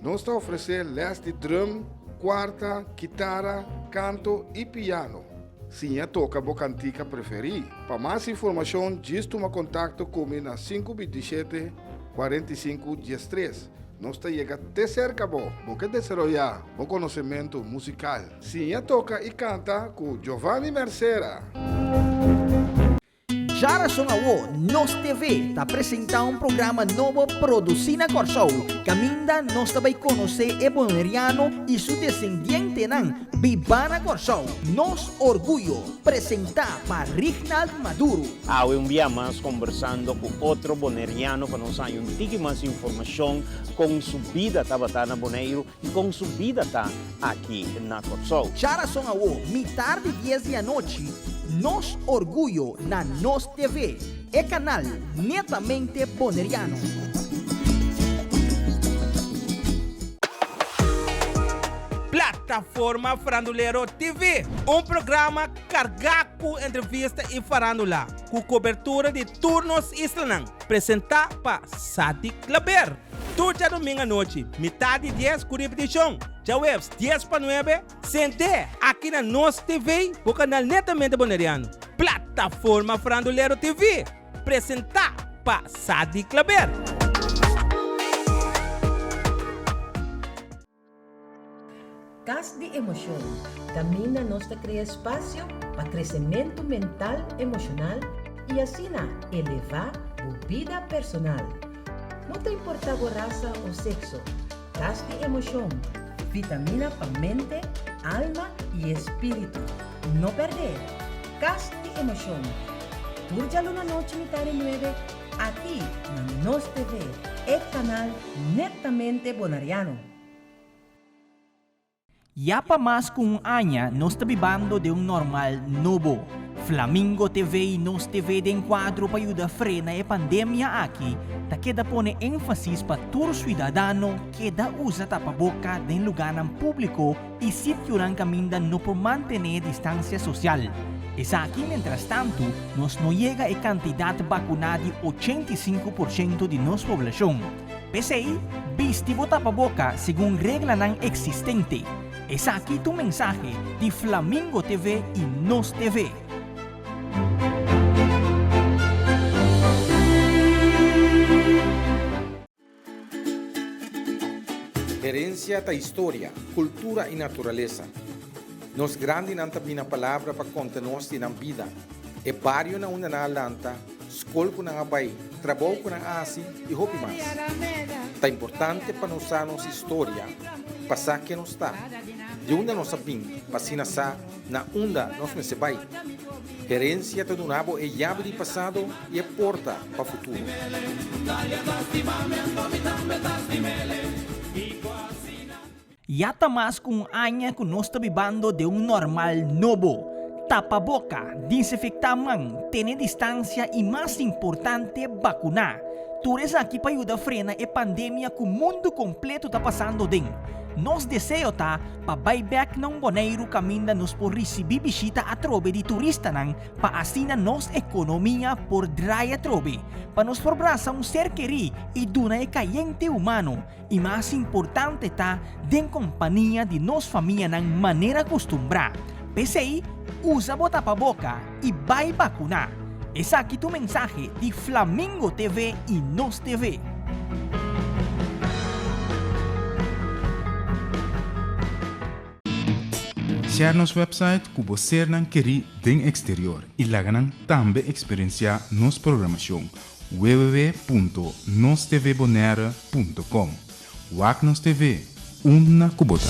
Nós está oferecendo les de drum, quarta, guitarra, canto e piano. Sinha toca a cantica preferida. Para mais informação, diz toma contato comigo na 527-4513. Nós está chegando até cerca, porque desenvolver o conhecimento musical. Sinha toca e canta com Giovanni Mercera. Jara Songawo, Nos TV, está apresentando programa novo produzido na Corsou. Caminda, nós também conhecer o boneriano e seu descendente, Bibana Corsou. Nos orgulho, apresentar para Reginald Maduro. Um dia mais conversando com outro boneriano para nos dar mais informação com sua vida na Boneiro e com sua vida aqui na Corsou. Jara Songawo, metade de 10 da noite. Nos orgulho na Nos TV, é canal netamente boneriano. Plataforma Farandulero TV, programa cargado entrevista e farandula, com cobertura de turnos islanang, apresentado para Sadi Claber. Turja domingo à noite, metade 10 com repetição. Já webs 10 para 9, sente aqui na Nos TV, o canal netamente boneriano. Plataforma Farandulero TV, apresentado para Sadi Claber. Cas de emoção. Camina nos cria espaço para crescimento mental, emocional e assim elevar a vida personal. Não te importa a raça ou sexo. Cas de emoção. Vitamina para mente, alma e espírito. Não perder. Cas de emoção. Turja luna noche mitad 9 aqui na Nos TV, el canal netamente bonariano. Ya pa mas kung anya, nos tabibando de normal novo. Flamingo TV e Nos TV de enquadro para ayuda frena a pandemia aqui, ta queda pone énfasis para todo cidadano que da usa tapaboca de lugar público e sitio ng caminda no por mantener distancia social. Es aquí, mientras tanto, nos no llega a cantidad vacunada de 85% de nuestra población. Pese ahí, vistivo tapaboca según regla nan existente. Es aquí tu mensaje de Flamingo TV y Nos TV. Herencia da história, cultura e natureza. Nos grande não também a palavra para contar-nos na vida. É barrio na uma na lanta, escola com a bai, trabalho com a asi e roupa mais. É importante para nós a nossa história, passar que nos está. De onde nós sabemos, para sa na onda nós me se vai. Herência do nabo é chave de passado e é porta para o futuro. Yata mas kung anya kung nos tabibando de un normal novo. Tapa boca, desinfectar man, tener distancia e mais importante, vacunar. Tures aqui para ajudar a frenar a pandemia que o mundo completo está passando dentro. Nos desejo tá pa buyback ng Bonaire caminda nos por receber visita a trobe de turista nang pa asina nos ekonomiya por draya trobe. Pa nos forbrasa un ser queri e duna e kayente humano. E mais importante tá den companhia de nos família nang maneira costumbra. PCI, usa bota pa boca e vai vacunar. Esa aqui tu mensaje de Flamingo TV e Nos TV. Share nos website que você não quer den exterior e lá também experienciar nos programação www.nostvbonaire.com. WAC Nos TV, una kubota.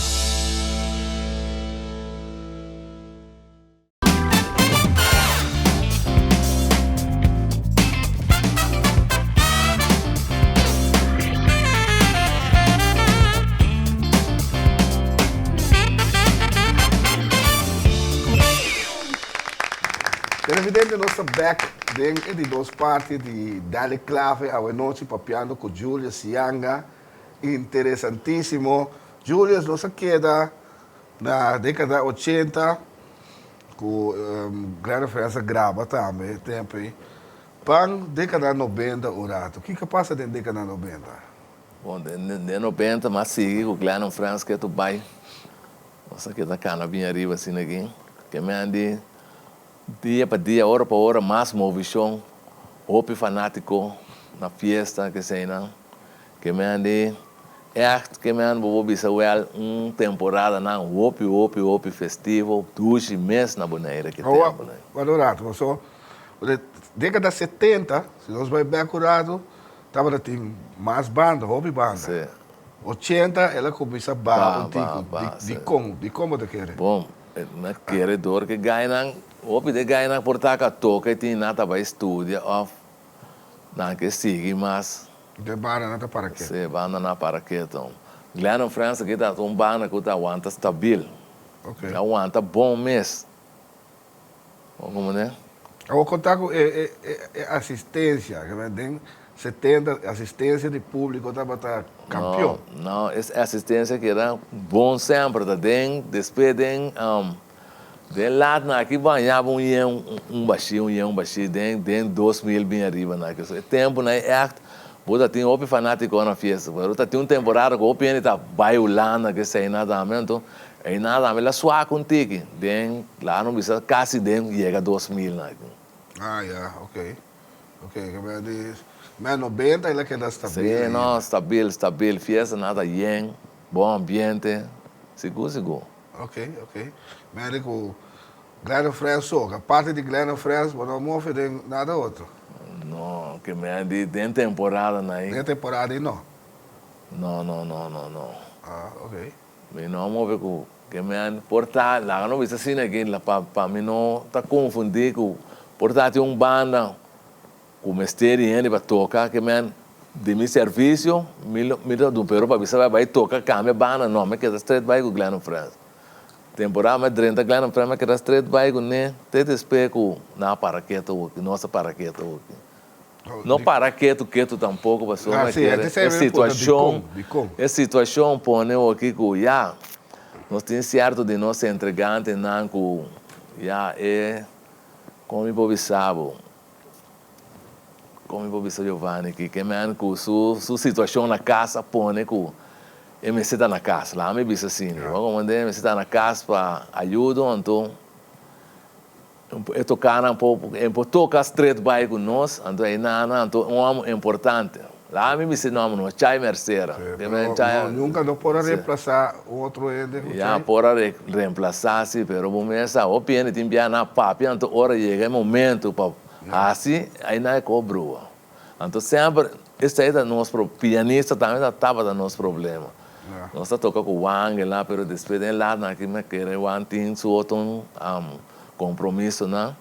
Evidente nós estamos back dentro de duas partes de Dale Clave a noite papiando com Julius Sianga, interessantíssimo. Julius nos queda na década 80 com grande diferença grava também tempo aí. Pan década 90 o rato. O que passa dentro da década 90? Bom, de 90 mas sigue com o Glenn France que é do bai. Nossa que tá cana bem arriba assim aqui. Que me ande dia para dia, hora para hora, mais movição, hopi fanático na fiesta que sei não, que me ande que me ande vou bisa well temporada não, hopi festivo, 2 meses na Bonaire que tem. Valorado, só década 70, se nós vai bem curado, tava tem mais banda, hopi banda. Sim. 80 ela começa a bar de como te quer. Bom, na queredor que ganha Hopi de ganha por taca toca e tem nada para estudar of na que sigue mas de banda nada para quê? Se banda na para quê então. Glenn France que tá banda que tá aguanta stabil. Ok. Aguanta bom mês. Como né? Eu vou contar com assistência, que vem 70 assistência de público estava campeão. Não, essa assistência que era bom sempre tá den depois den de lá na aqui banhava um baixinho den 2000 bem arriba na que o tempo na é Bota tem hopi fanático na festa, bota tem temporada que hopi ele tá bailando que sei nada mesmo, e nada me la sua contigo, den lá não bisa quase den chega 2000 na. Ok, mas 90 ele queda stabil. Sim, não, stabil, fiesta nada yen, bom ambiente, seguro. Ok. Mas ele com Glenn France só, a parte de Glenn France, não move nada outro. Não, que me tem temporada aí. Tem temporada aí não? Não. Ok. Me não move com que me portar lá não bisa assim aqui lá para mim não tá confundido com portar tem banda com mestre ele para tocar que me de meu serviço me do pero para bisa vai tocar câmera banda não me queda straight by com Glenn France. Temporada mais 30 Glenn France me queda straight by com né te especo na paraqueta o nossa paraqueta o não paraqueto tampouco passou mas é situação põe aqui com já nós temos certo de nós entregante não com já é como improvisado Giovanni que me com sua situação na casa põe com me senta na casa lá me bisa assim vou mandar me senta na casa para ajudar então eu tocar um pouco tocar straight by com nós então é nada então um importante Lá me disse não, não, chai merceira. Nunca não pode reemplazar outro ende. Já pode reemplazar, sim, pero o mesa, o piano tem bem na papi, então hora chega o momento para assim, aí não é cobrua. Então sempre, esse aí é nosso pianista também estava da nosso problema. Nós toca com o Wang lá, pero depois de lá, aqui me quer o Wang tem seu outro compromisso, né?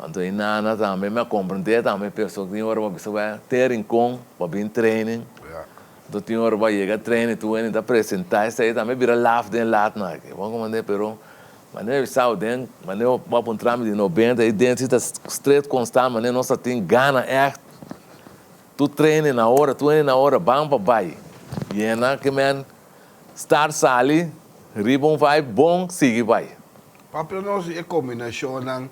Então, aí nada também me compreender também, pessoa que tem hora para você vai ter em com, para vir treining. Então, tem hora para chegar treining, tu ainda apresentar, isso aí também vira laugh dentro lá, né? Vamos comandar, pero, mas eu saio dentro, mas eu vou para um trâmite de 90, e dentro está straight constante, mas nós tem gana, tu treina na hora, vamos para baixo. E é na que, man, start sali, ribon vai, bom, sigue vai. Para nós é combinação, não?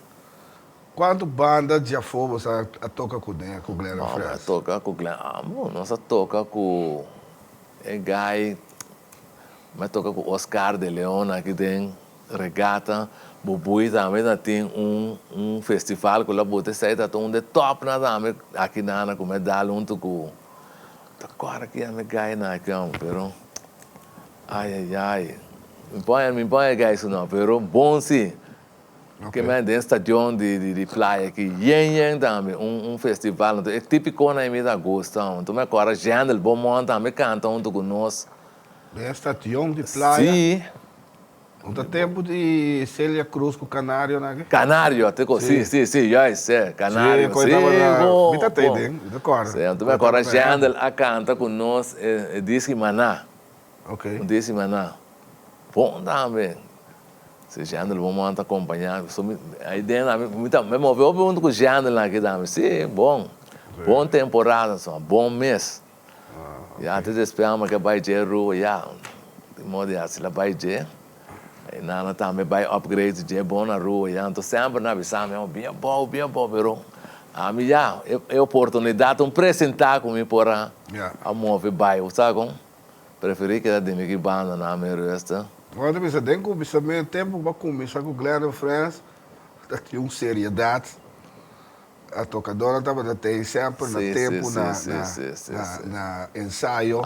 Quanto banda já fomos a tocar com o Glenn Fresh? Toca com o Glenn. Nós toca com o guy, mas toca com o Oscar de Leon, aqui tem regata. Bubui também tem festival que lá bote sai, tá um de top na também aqui na com medalha junto com agora que é me guy na cão, pero ai. Me põe guy isso não, pero bom sim. Que me tem estação de praia aqui, yen também, festival, então é típico na minha agosto, então me agora Jandel bom monta, também canta junto com nós. É estação de praia. Sim. No tempo de Célia Cruz com o Canário, né? Canário, até sim, já é, Canário. Sim, bom. Vita tem, agora. Então agora Jandel a canta com nós, diz que maná. Ok. Diz que maná. Bom também. Se Jandel vamos acompanhar, aí dentro, me moveu junto com o Jandel aqui também. Sim, bom. Bom temporada, só, bom mês. Já até esperamos que vai ter rua, já. De modo assim, lá vai ter. E nada também vai upgrade, de bom na rua, já. Então sempre na visão, bem bom, pero a mim já é oportunidade de apresentar comigo por a mover bairro, sabe como? Preferi que de mim que banda na minha resta. Quando você tem que começar meio tempo para começar com o Glenn Fresh, tinha uma seriedade. A tocadora estava tem sempre no tempo na ensaio,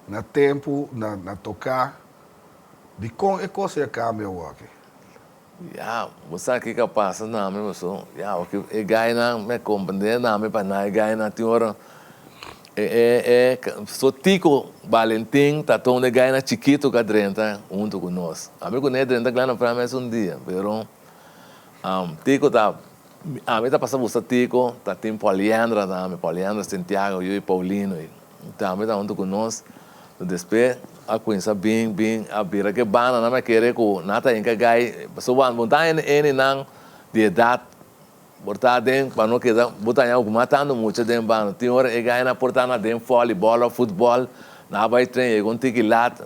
no tempo na tocar. De como é coisa que cambia o aqui? Você aqui que passa na minha pessoa, o que é ganha me compreender na minha para na ganha tem hora só Tico Valentim tá tão de ganha chiquito que drenta junto com nós. Amigo né drenta claro para mais dia, pero Tico tá a mim tá passando você Tico, tá tem Poliandra também, Poliandra Santiago, eu e Paulino, também tá junto com nós. Depois a coisa bem a vira que bana não me querer com nada em que gai, só vão botar em não de idade. Botar dentro, para não quedar, botar em algo matando muito dentro bana. Tem hora que gai na porta na dentro voleibol, futebol, na vai treinar com tiquilat.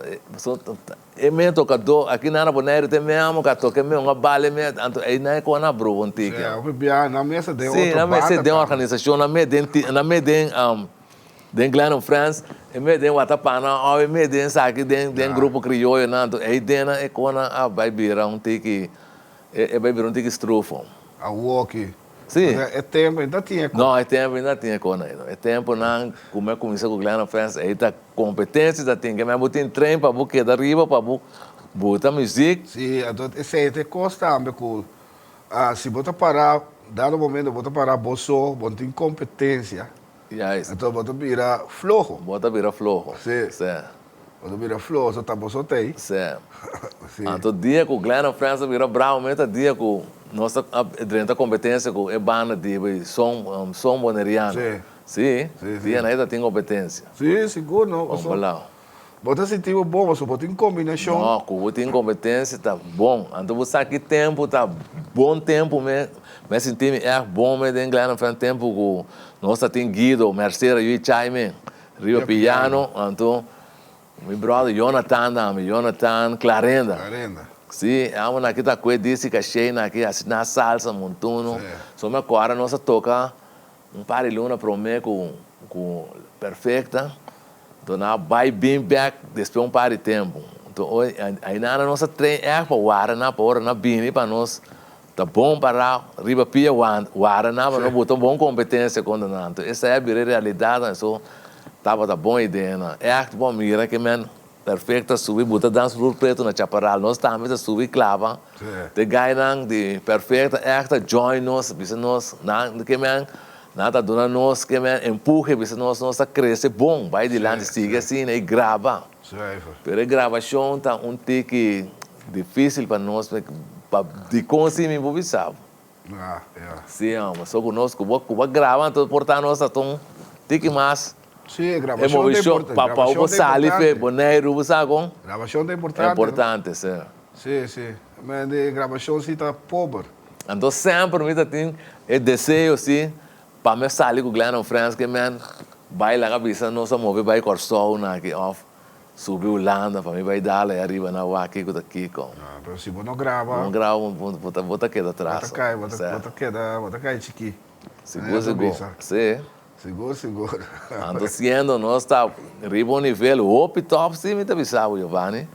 É meio tocador, aqui na Bonaire tem mesmo que toca mesmo uma bala mesmo, aí não é com a bro um tique. Na mesa de outra. Sim, na mesa de uma organização, na mesa den Glenn France, e me den Watapana, ou me den saque den grupo crioulo, nanto, aí dena é quando vai virar um tique, vai virar um tique estrufo. A walk. Sim. É tempo ainda tinha. Não, é tempo ainda tinha quando aí. É tempo não, como é começar com Glenn France, aí tá competência, tá tem que me botar em trem para buquê da riba para botar música. Sim, então esse é costa também com, se botar parar, dado momento botar parar bolso, botar incompetência. Então, bota virar flojo. Bota virar flojo. Sim. Bota virar flojo, só tá bom, só tem. Sim. Então, dia que o Glenn France vira bravo, mesmo dia que nossa dentro competência com é banda de som boneriano. Sim. Dia ainda tem competência. Sim, seguro, não. Vamos lá. Bota sentir bom, você bota em combinação. Não, com bota em competência tá bom. Então, você aqui tempo tá bom tempo mesmo. Mas sentir é bom mesmo em Glenn France tempo com nós tem Guido, Mercedes e Chaime, Rio Piano, então meu brother Jonathan Clarenda. Sim, aqui tá coisa disse que achei aqui na salsa montuno. Só me agora nós toca par de luna pro mim com perfeita. Então na vai bem back depois par de tempo. Então aí na nossa trem é para o ar na bini para nós tá bom para riba pia wara na mas não botou bom competência quando não essa é a realidade então tá bom ideia não é que bom mira que men perfeita subir botar dança pro preto na chaparral nós estamos a subir clava de ganhar de perfeita é que join nós bisa nós na que men nada dona nós que men empurre bisa nós cresce bom vai de lá siga assim e grava pero a gravação tá tique difícil para nós de conseguir me sabe sim mas só conosco vou gravar então portar nós então tique mais sim gravação é importante papá o salife boneiro sabe gravação é importante sim mas de gravação se tá pobre então sempre me tem é desejo sim para me sair com o Glenn France que man vai lá cabeça nós mover vai corso na que off subir o landa para mim vai dar lá arriba na waki com aqui com pero se você não grava bota queda atrás bota cai chiqui seguro sim seguro ando sendo nós tá arriba o nível top sim me tá bisavo Giovanni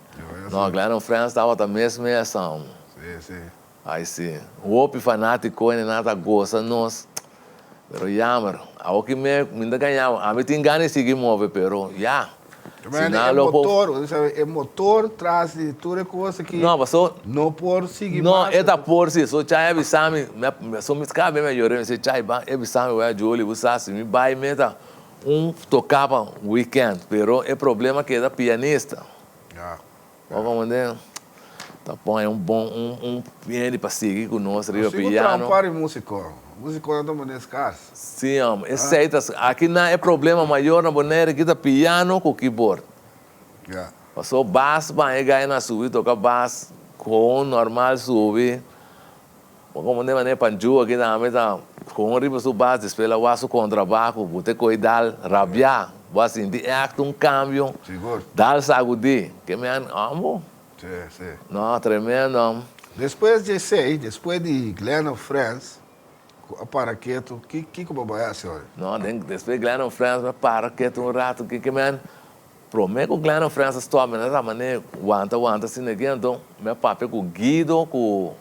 não Glenn France tá mesmo essa sim aí sim o fanático ainda nada gosta nós pero jammer ao que me ainda ganhava a mim tem ganas de seguir mover pero é motor traz de toda coisa que não por seguir não é da por si só chai abisami só me cabe melhor eu sei chai ba abisami vai joli você me vai meta tocava weekend pero é problema que é da pianista vamos ver tá bom é bom piano para seguir com nós rio piano para músico não é muito escasso sim aqui não é problema maior na boneira que tá piano com keyboard passou bass vai ganhar na subir toca bass com normal subir como nem maneira panju aqui na meta com riba su bass espela o contrabaixo bote cuidar rabiar vai sentir cambio dar sagudi que me amo sim não tremendo depois de Glenn France para quieto, que como vai ser? Não, depois Glenn France para quieto rato, que man, prometo Glenn France stop, mas essa maneira aguanta assim aqui então, meu papel com Guido, com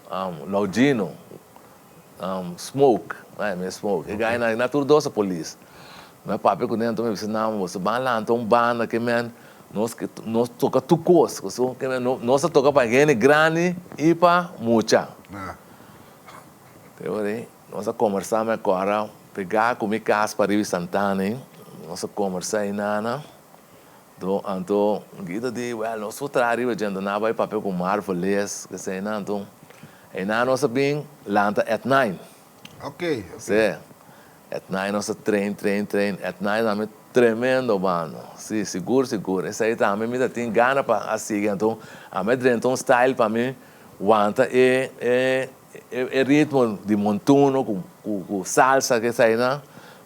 Laudino, Smoke, meu Smoke, e ganha na tudo doce polícia, meu papel com dentro, me disse não, você vai lá então banda que man, nós toca tu coisa, que man, nós toca para gente grande e para muita, teoria. Nós conversamos agora, pegar com minha casa para ir Santana, nós conversamos nana, então Guido disse, nós vamos trazer a gente na vai papel com Marvelous, que sei não, então, e nós bem lanta at 9. Ok. Sim, at 9 nós trein, at 9 nós tremendo bando, sim, seguro, esse aí também me tem gana para assim, então, a mim então style para mim, wanta é ritmo de montuno com salsa que sai na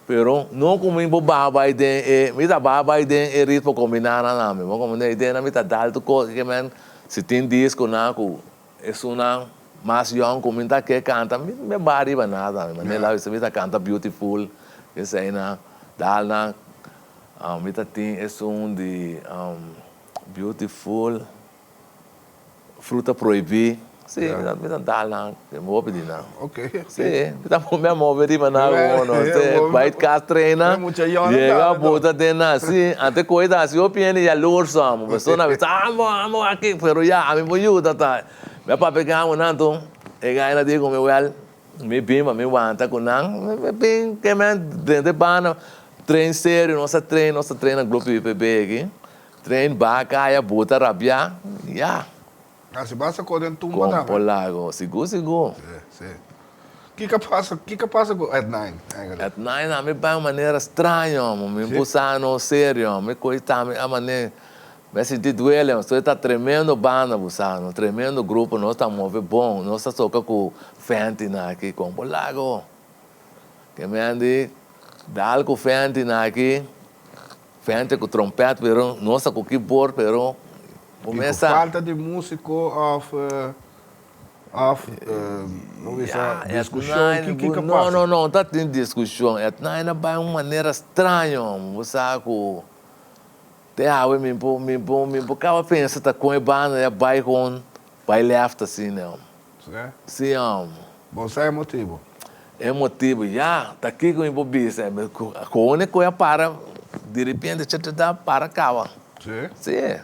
pero não como em baba ide me da baba ide é ritmo combinar na me como na ide na me tá dal tu coisa que man se tem disco na com é uma mais young como tá que canta me bari nada mas lá você me tá canta beautiful que sai na dal na me tá tem é de beautiful fruta proibida. Sim, me dá lá, eu vou pedir não. Ok. Sim, me mover riba na não, vai cá treina, chega bota dentro, sim, até coisa assim, eu piano já lorçamos, pessoa na vez, vamos aqui, pero já, a mim vou ajudar tá, me para pegar um nanto, e ganha digo meu well, me bimba, me wanta com não, me bim, que me dentro de bana, treino sério, nossa treina grupo IPB aqui, treino bacaia, bota rabia, já. Se basta com dentro tumba na. Com lago, seguro. Sim. Que passa com at 9? At 9 a mim vai uma maneira estranha, me puxar no sério, me coitar a maneira, me sentir doele, estou está tremendo banda, busando, tremendo grupo, nós estamos movendo bom, nós estamos tocando com Fenty aqui, com o lago, que me andi, dá algo Fenty aqui, Fenty com trompete, pero nós estamos com keyboard, pero começa falta de músico discussão que passa? Não, está tendo discussão. É uma maneira estranha, você sabe, até a me acaba pensando que com a banda é vai left assim, não? Sim, Você é motivo. É motivo, já, tá aqui com o Ibobis, com coisa para, de repente, você para cá. Sim? Sim.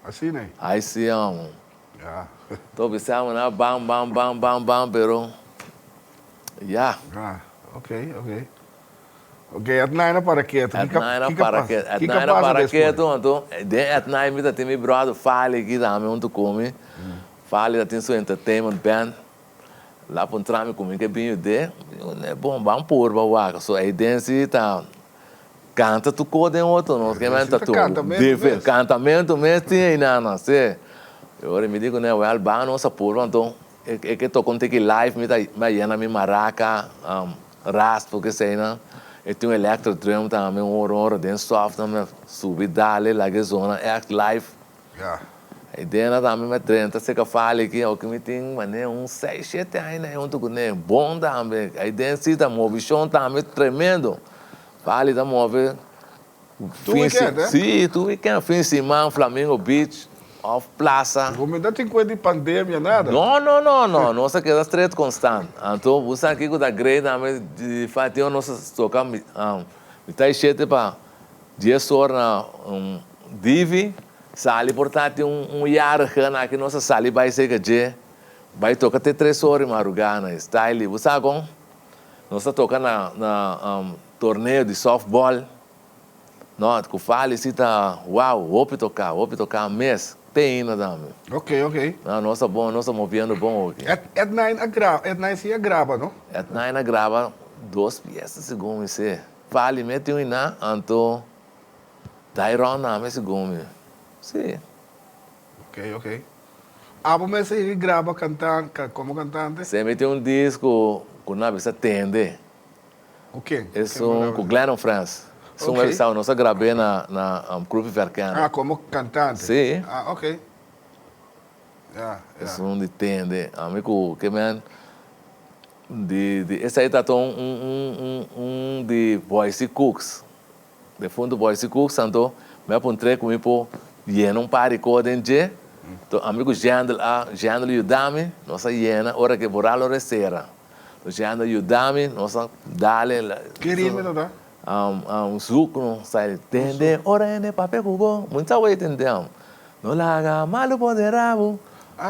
Assim, né? Aí sim, amo. Já. Tô pensando, né? Bam, pero... Já. Ah, ok. Ok, at nine na paraqueto. At nine na paraqueto, então, at nine me tem meu brother, fale aqui também, onde come. Fale, tem sua entertainment band. Lá para entrar me comigo, que é bem é bom, vamos pôr, bawaca. So, aí dentro, tá... Canta tu code em outro, não? Que é tu. Cantamento mesmo, tem não sei. Eu me digo, né, o Albano, nossa porra, então, é que tô contando que live, me llena minha maraca, raspo, que sei, né? Eu tenho um electro drum também, hora, dentro soft, também, subir, dale, lá que zona, é live. Já. Aí dentro também, me trenta, sei que eu falo aqui, o que me tem, mané, 6, 7 anos, né, onde eu né, bom também. Aí dentro, se tá move chão também, tremendo. Fale, tá move. Tu weekend, né? Sim, tu weekend, fim de semana, Flamengo Beach. Off plaza. Como ainda tem coisa de pandemia, nada? Não. Nossa queda estreito constante. Então, você aqui com a grade, de fato, eu não sei tocar, me tá cheio para 10 horas na divi, sali, portanto, ano aqui, nossa sali vai ser que vai tocar até 3 horas, marugana, style. Você sabe como? Nós toca na torneio de softball. Não, que fale, se tá, uau, vou tocar mês. Tem ainda, dame. Ok. Nossa movendo bom aqui. At nine se grava, não? At nine grava 2 peças, segundo você. Vale, mete um iná, então, Tyron na segundo. Sim. Ok. Mas você grava como cantante? Você mete um disco com na você tende. O quê? É com Glennon France. Isso é uma versão, nós gravei na Grupo Vercano. Como cantante? Sim. Ok. Isso é de tende. Amigo, que man, esse aí tá de Boise Cooks. De fundo Boise Cooks, então, me apontei comigo, llena par de coisa em dia. Então, amigo, Jandel Yudami, nossa llena, hora que borralo recera. Jandel Yudami, nossa, dale. Que rima, não dá? Suco, sai, tende, ora ne papel cubo, muita way tendem. No laga malo poderabo,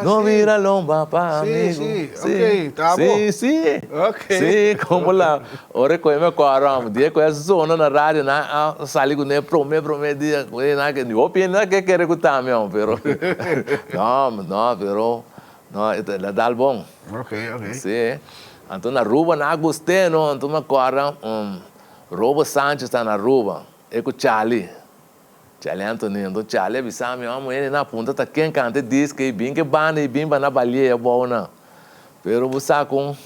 no vira lomba pa amigo. Sim, ok, tá bom. Sim. Ok. Sim, como lá, ora que me quaram, dia que essa zona na rádio na sali com ne prome dia, na que eu penso que quer escutar meu, pero não, pero não, é dá bom. Ok. Sim. Então na rua na gostei, não, então me quaram Robo Sanchez está na rua, é com o Charlie Antoninho. Então, Charlie avisa meu amo, ele na ponta, tá quem canta, diz que bem que banda e bem na baleia, bom, não. Pero você com,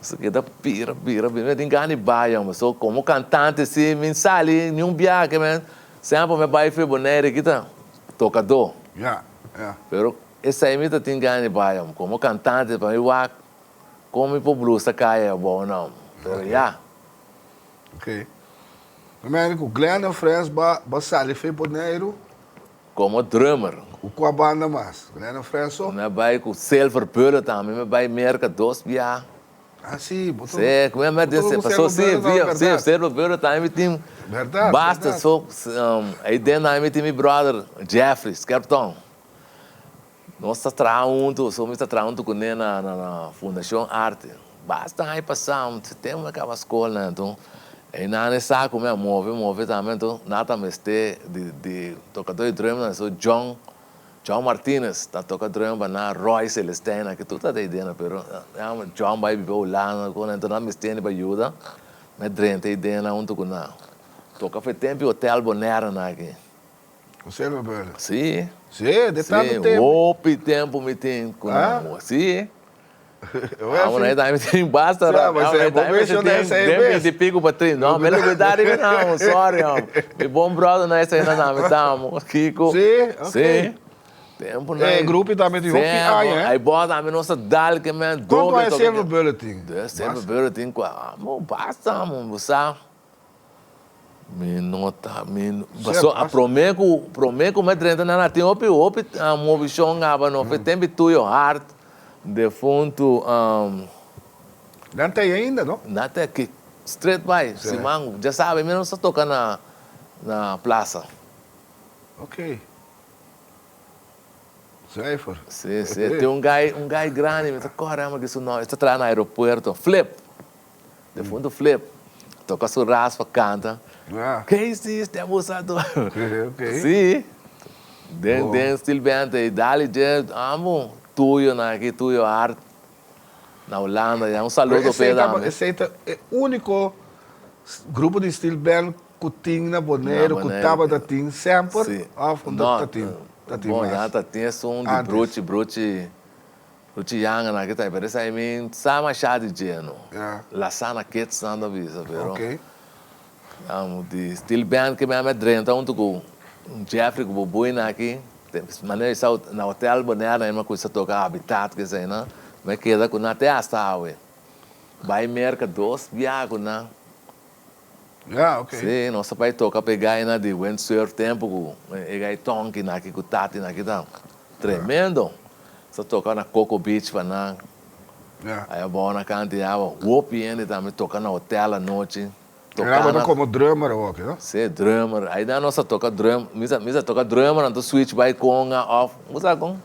isso aqui tá pira, bem, tem gana de baia, mas só como cantante, se me sale, nenhum viagem, man, sempre me vai fer boneiro aqui, tá, tocador. Já. Pero, esse aí me tá tem gana de baia, como cantante, para eu, como pro blues, tá caia, bom, não. Pero, já. Ok. Mas o Glennon France vai sair feio boneiro. Como drummer. Com a banda mais. Glennon France só. Me vai com Silver Bullet também, me vai merca 2 via. Sim, botou. Sim, como é que disse, passou sim, via, Silver Bullet também tem. Verdade. Basta só aí dentro aí tem meu brother Jeffrey Scarpton. Nós está trabalhando, somos trabalhando com ele na Fundação Arte. Basta aí passar, tem uma escola, então. E nada sabe como é move também, então nada mais de tocador de drum, sou John Martinez, está tocando drum na Roy Celestina, que tu tá ideia, pero John vai viver lá, então não me estende para ajuda, me drente ideia onde tu na toca foi tempo hotel Bonera aqui. O Silver Bullet. Sim. Sim, de tanto tempo. Tempo me tem com sim. Aí daí tem basta, tem de pico para trás. Não, me cuidado não, sorry, meu bom brother não é isso ainda não, estamos Kiko. Sim. Tempo não. Grupo também tem aí bota a nossa dal que me quanto é Silver Bulletin? Silver Bulletin basta, você me nota, só prometo me trenta na tem opi a movição aba não foi tempo tuyo hard. De fundo, Não tem ainda, não? Até que straight by, Simango, já sabe, menos só toca na praça. Ok. Cijfer. Sim. Tem um guy grande, me caramba, que isso não, está atrás no aeroporto, Flip. De fundo, Flip. Toca sua raspa, canta. Que é isso, é abusado. Ok. Sim. Den still band, e dali, amo, tuyo, aqui, tuyo, arte. Na Holanda, um saludo para ele. Esse é o único grupo de steel band que tinha na Bonaire, que estava da tinha sempre, da tinha. Bom, já tinha som de brute yang na que tá, parece aí mim, sama chá de geno. La sana ket sanda visa, pero. Ok. De steel band que me amedrenta com Jeffrey que boi na aqui, maneira na hotel Bonaire, uma coisa tocar habitat que sei, né? Mas queda com até hasta hoje. Vai merca 2 viagens, né? Ok. Sim, nossa pai toca pegar ainda de windsurf tempo, e aí tonque aqui com tati aqui tá. Tremendo. Só toca na Coco Beach para na. Aí a boa na cante água, whoop ainda também toca na hotel à noite. Tocava como drummer ok, não? Sim, drummer. Aí da nossa toca drum, misa toca drummer, então switch vai com off, usa com.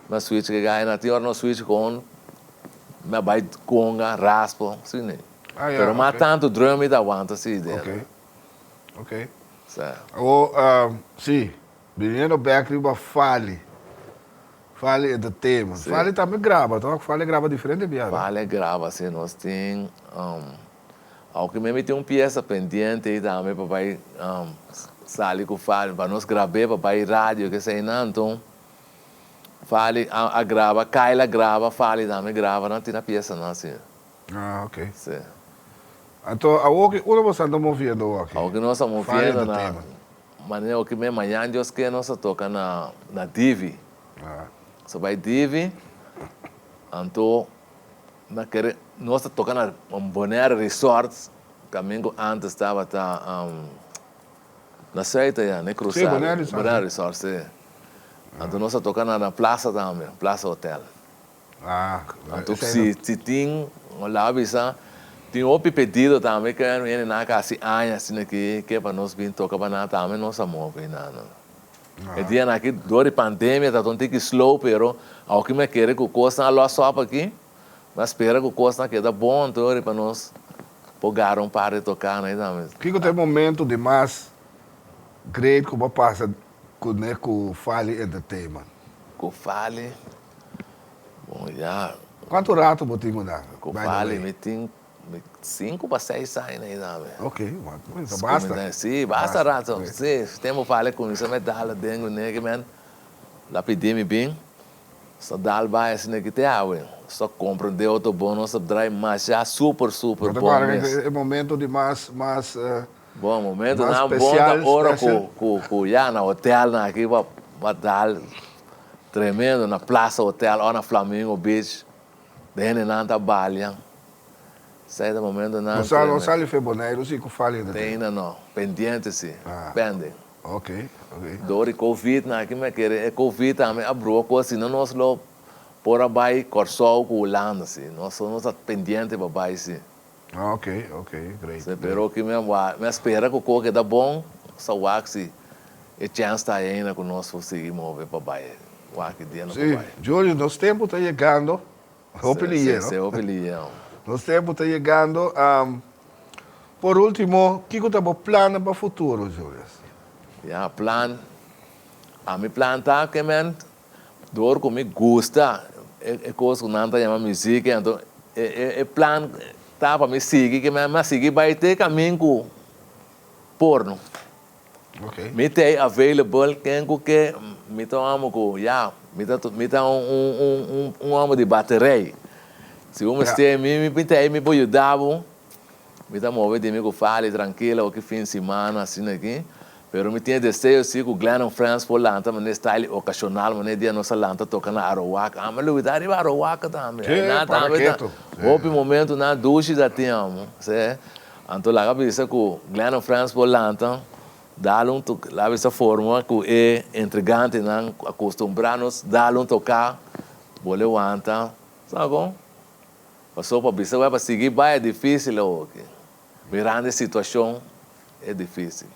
Na switch que ganha na tinha no switch com, mas vai com raspo, sim né. Pero mais tanto drum e da aguanta sim ideia. Ok. Certo. Sim, menino Beckley vai Fale Entertainment. Fale também grava, então Fale grava diferente de viagem. Fale grava, sim, nós tem ao que mesmo tem uma peça pendente e também para vai sair com Fale, para nós gravar para vai rádio que sei não, então Fale a grava, Kyla grava, Fale também grava, não tem na peça não assim. Ok. Sim. Então, o que nós estamos movendo aqui? O que nós estamos movendo na maneira que mesmo amanhã Deus quer nós toca na Divi. Só vai Divi, então nós toca na Bonaire Resorts, caminho antes estava na Seita já, né cruzar. Sim, Bonaire Resorts, sim. Então nós toca na Plaza também, Plaza Hotel. Então se tem lá avisa tem outro pedido também que não é na casa assim que é para nós vir tocar para nada também nós movemos nada. É dia aqui dor pandemia tá tem que slow pero ao que me quer que o costa lá só aqui mas espera que o costa que dá bom então para nós pegar para tocar né também. Que tem momento de mais great como passa com Fale Entertainment. Com Fale. Bom já. Quanto rato você tem lá? Com Fale me tem 5 para 6 anos ainda. Ok, basta. Sim, basta rato. Sim, temos Fale com isso, mas dá dengo né que man. Lá pedimos bem. Só dá o bairro assim que tem água. Só compra de outro bom, nosso drive mas já super bom. É momento de mais bom momento na bom da hora com já na hotel na aqui para dar tremendo na Plaza Hotel ou na Flamingo Beach. Dentro na trabalha. Sai do momento na. Não sai de Bonaire, sim que Fale ainda. Tem ainda não, pendente sim, pendem. Ok. Dor e Covid na aqui me quer é Covid também abriu coisa assim, nós lo por abai corsol com Holanda assim, nós somos pendente para baixo sim. Ok, great. Se pero que me espera que o coque dá bom, só o axi e chance tá ainda com nós conseguir mover para baixo. O aqui dentro para baixo. Júlio, nosso tempo está chegando. Nosso tempo está chegando. Por último, o que você tem plano para o futuro, Júlio? A minha plano tá que man, dor que me gusta, é coisa que não tá chamando música, então é plano tá para me seguir que me seguir vai ter caminho com porno. Ok. Me tem available quem que me tá amo com me tá amo de bateria. Se uma esteja me tem me pode ajudar, me tá mover de mim com fale tranquila o que fim de semana assim aqui. Pero me tinha desejo assim com Glenn France por lá, mas nesse style ocasional, mas nesse dia nossa lanta toca na Arowaca. Mas eu vou arriba Arowaca também. Outro momento na ducha da temos, certo? Então lá cabeça com Glenn France por lá, dá-lhe lá essa forma que é entregante, não acostumbrarmos, dá-lhe tocar, vou levantar, sabe como? Passou para bisa, vai para seguir, vai é difícil, ok. Mirando a situação, é difícil.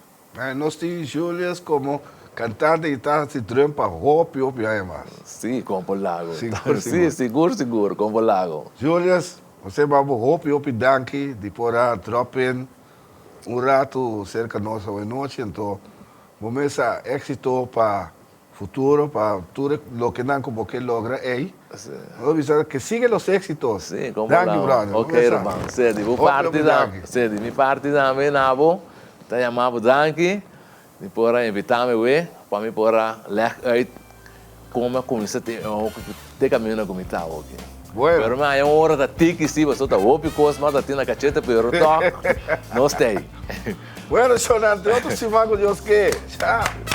Nós temos Julius como cantante e está se trampa hopi aí mais. Sim, com o lago. Seguro, Sim, seguro, com o lago. Julius, você vai hopi danke, depois droppen rato cerca de nós hoje noite, então vamos a êxito para futuro, para tudo o que não como que logra aí. Vamos avisar que siga os éxitos. Sim, com o Danke, lago. brother. Ok, irmão. Sedi, minha parte da minha nabo, tá chamado danke, depois invitar-me, para mim para ler aí como começa a ter caminho com tá, ok. Bueno. Pero é uma hora da tique, sim, você tá hopi coisa, mas tá na cacheta, pero toque, não stay. Bueno, Jonathan, outro se mago Deus que. Tchau.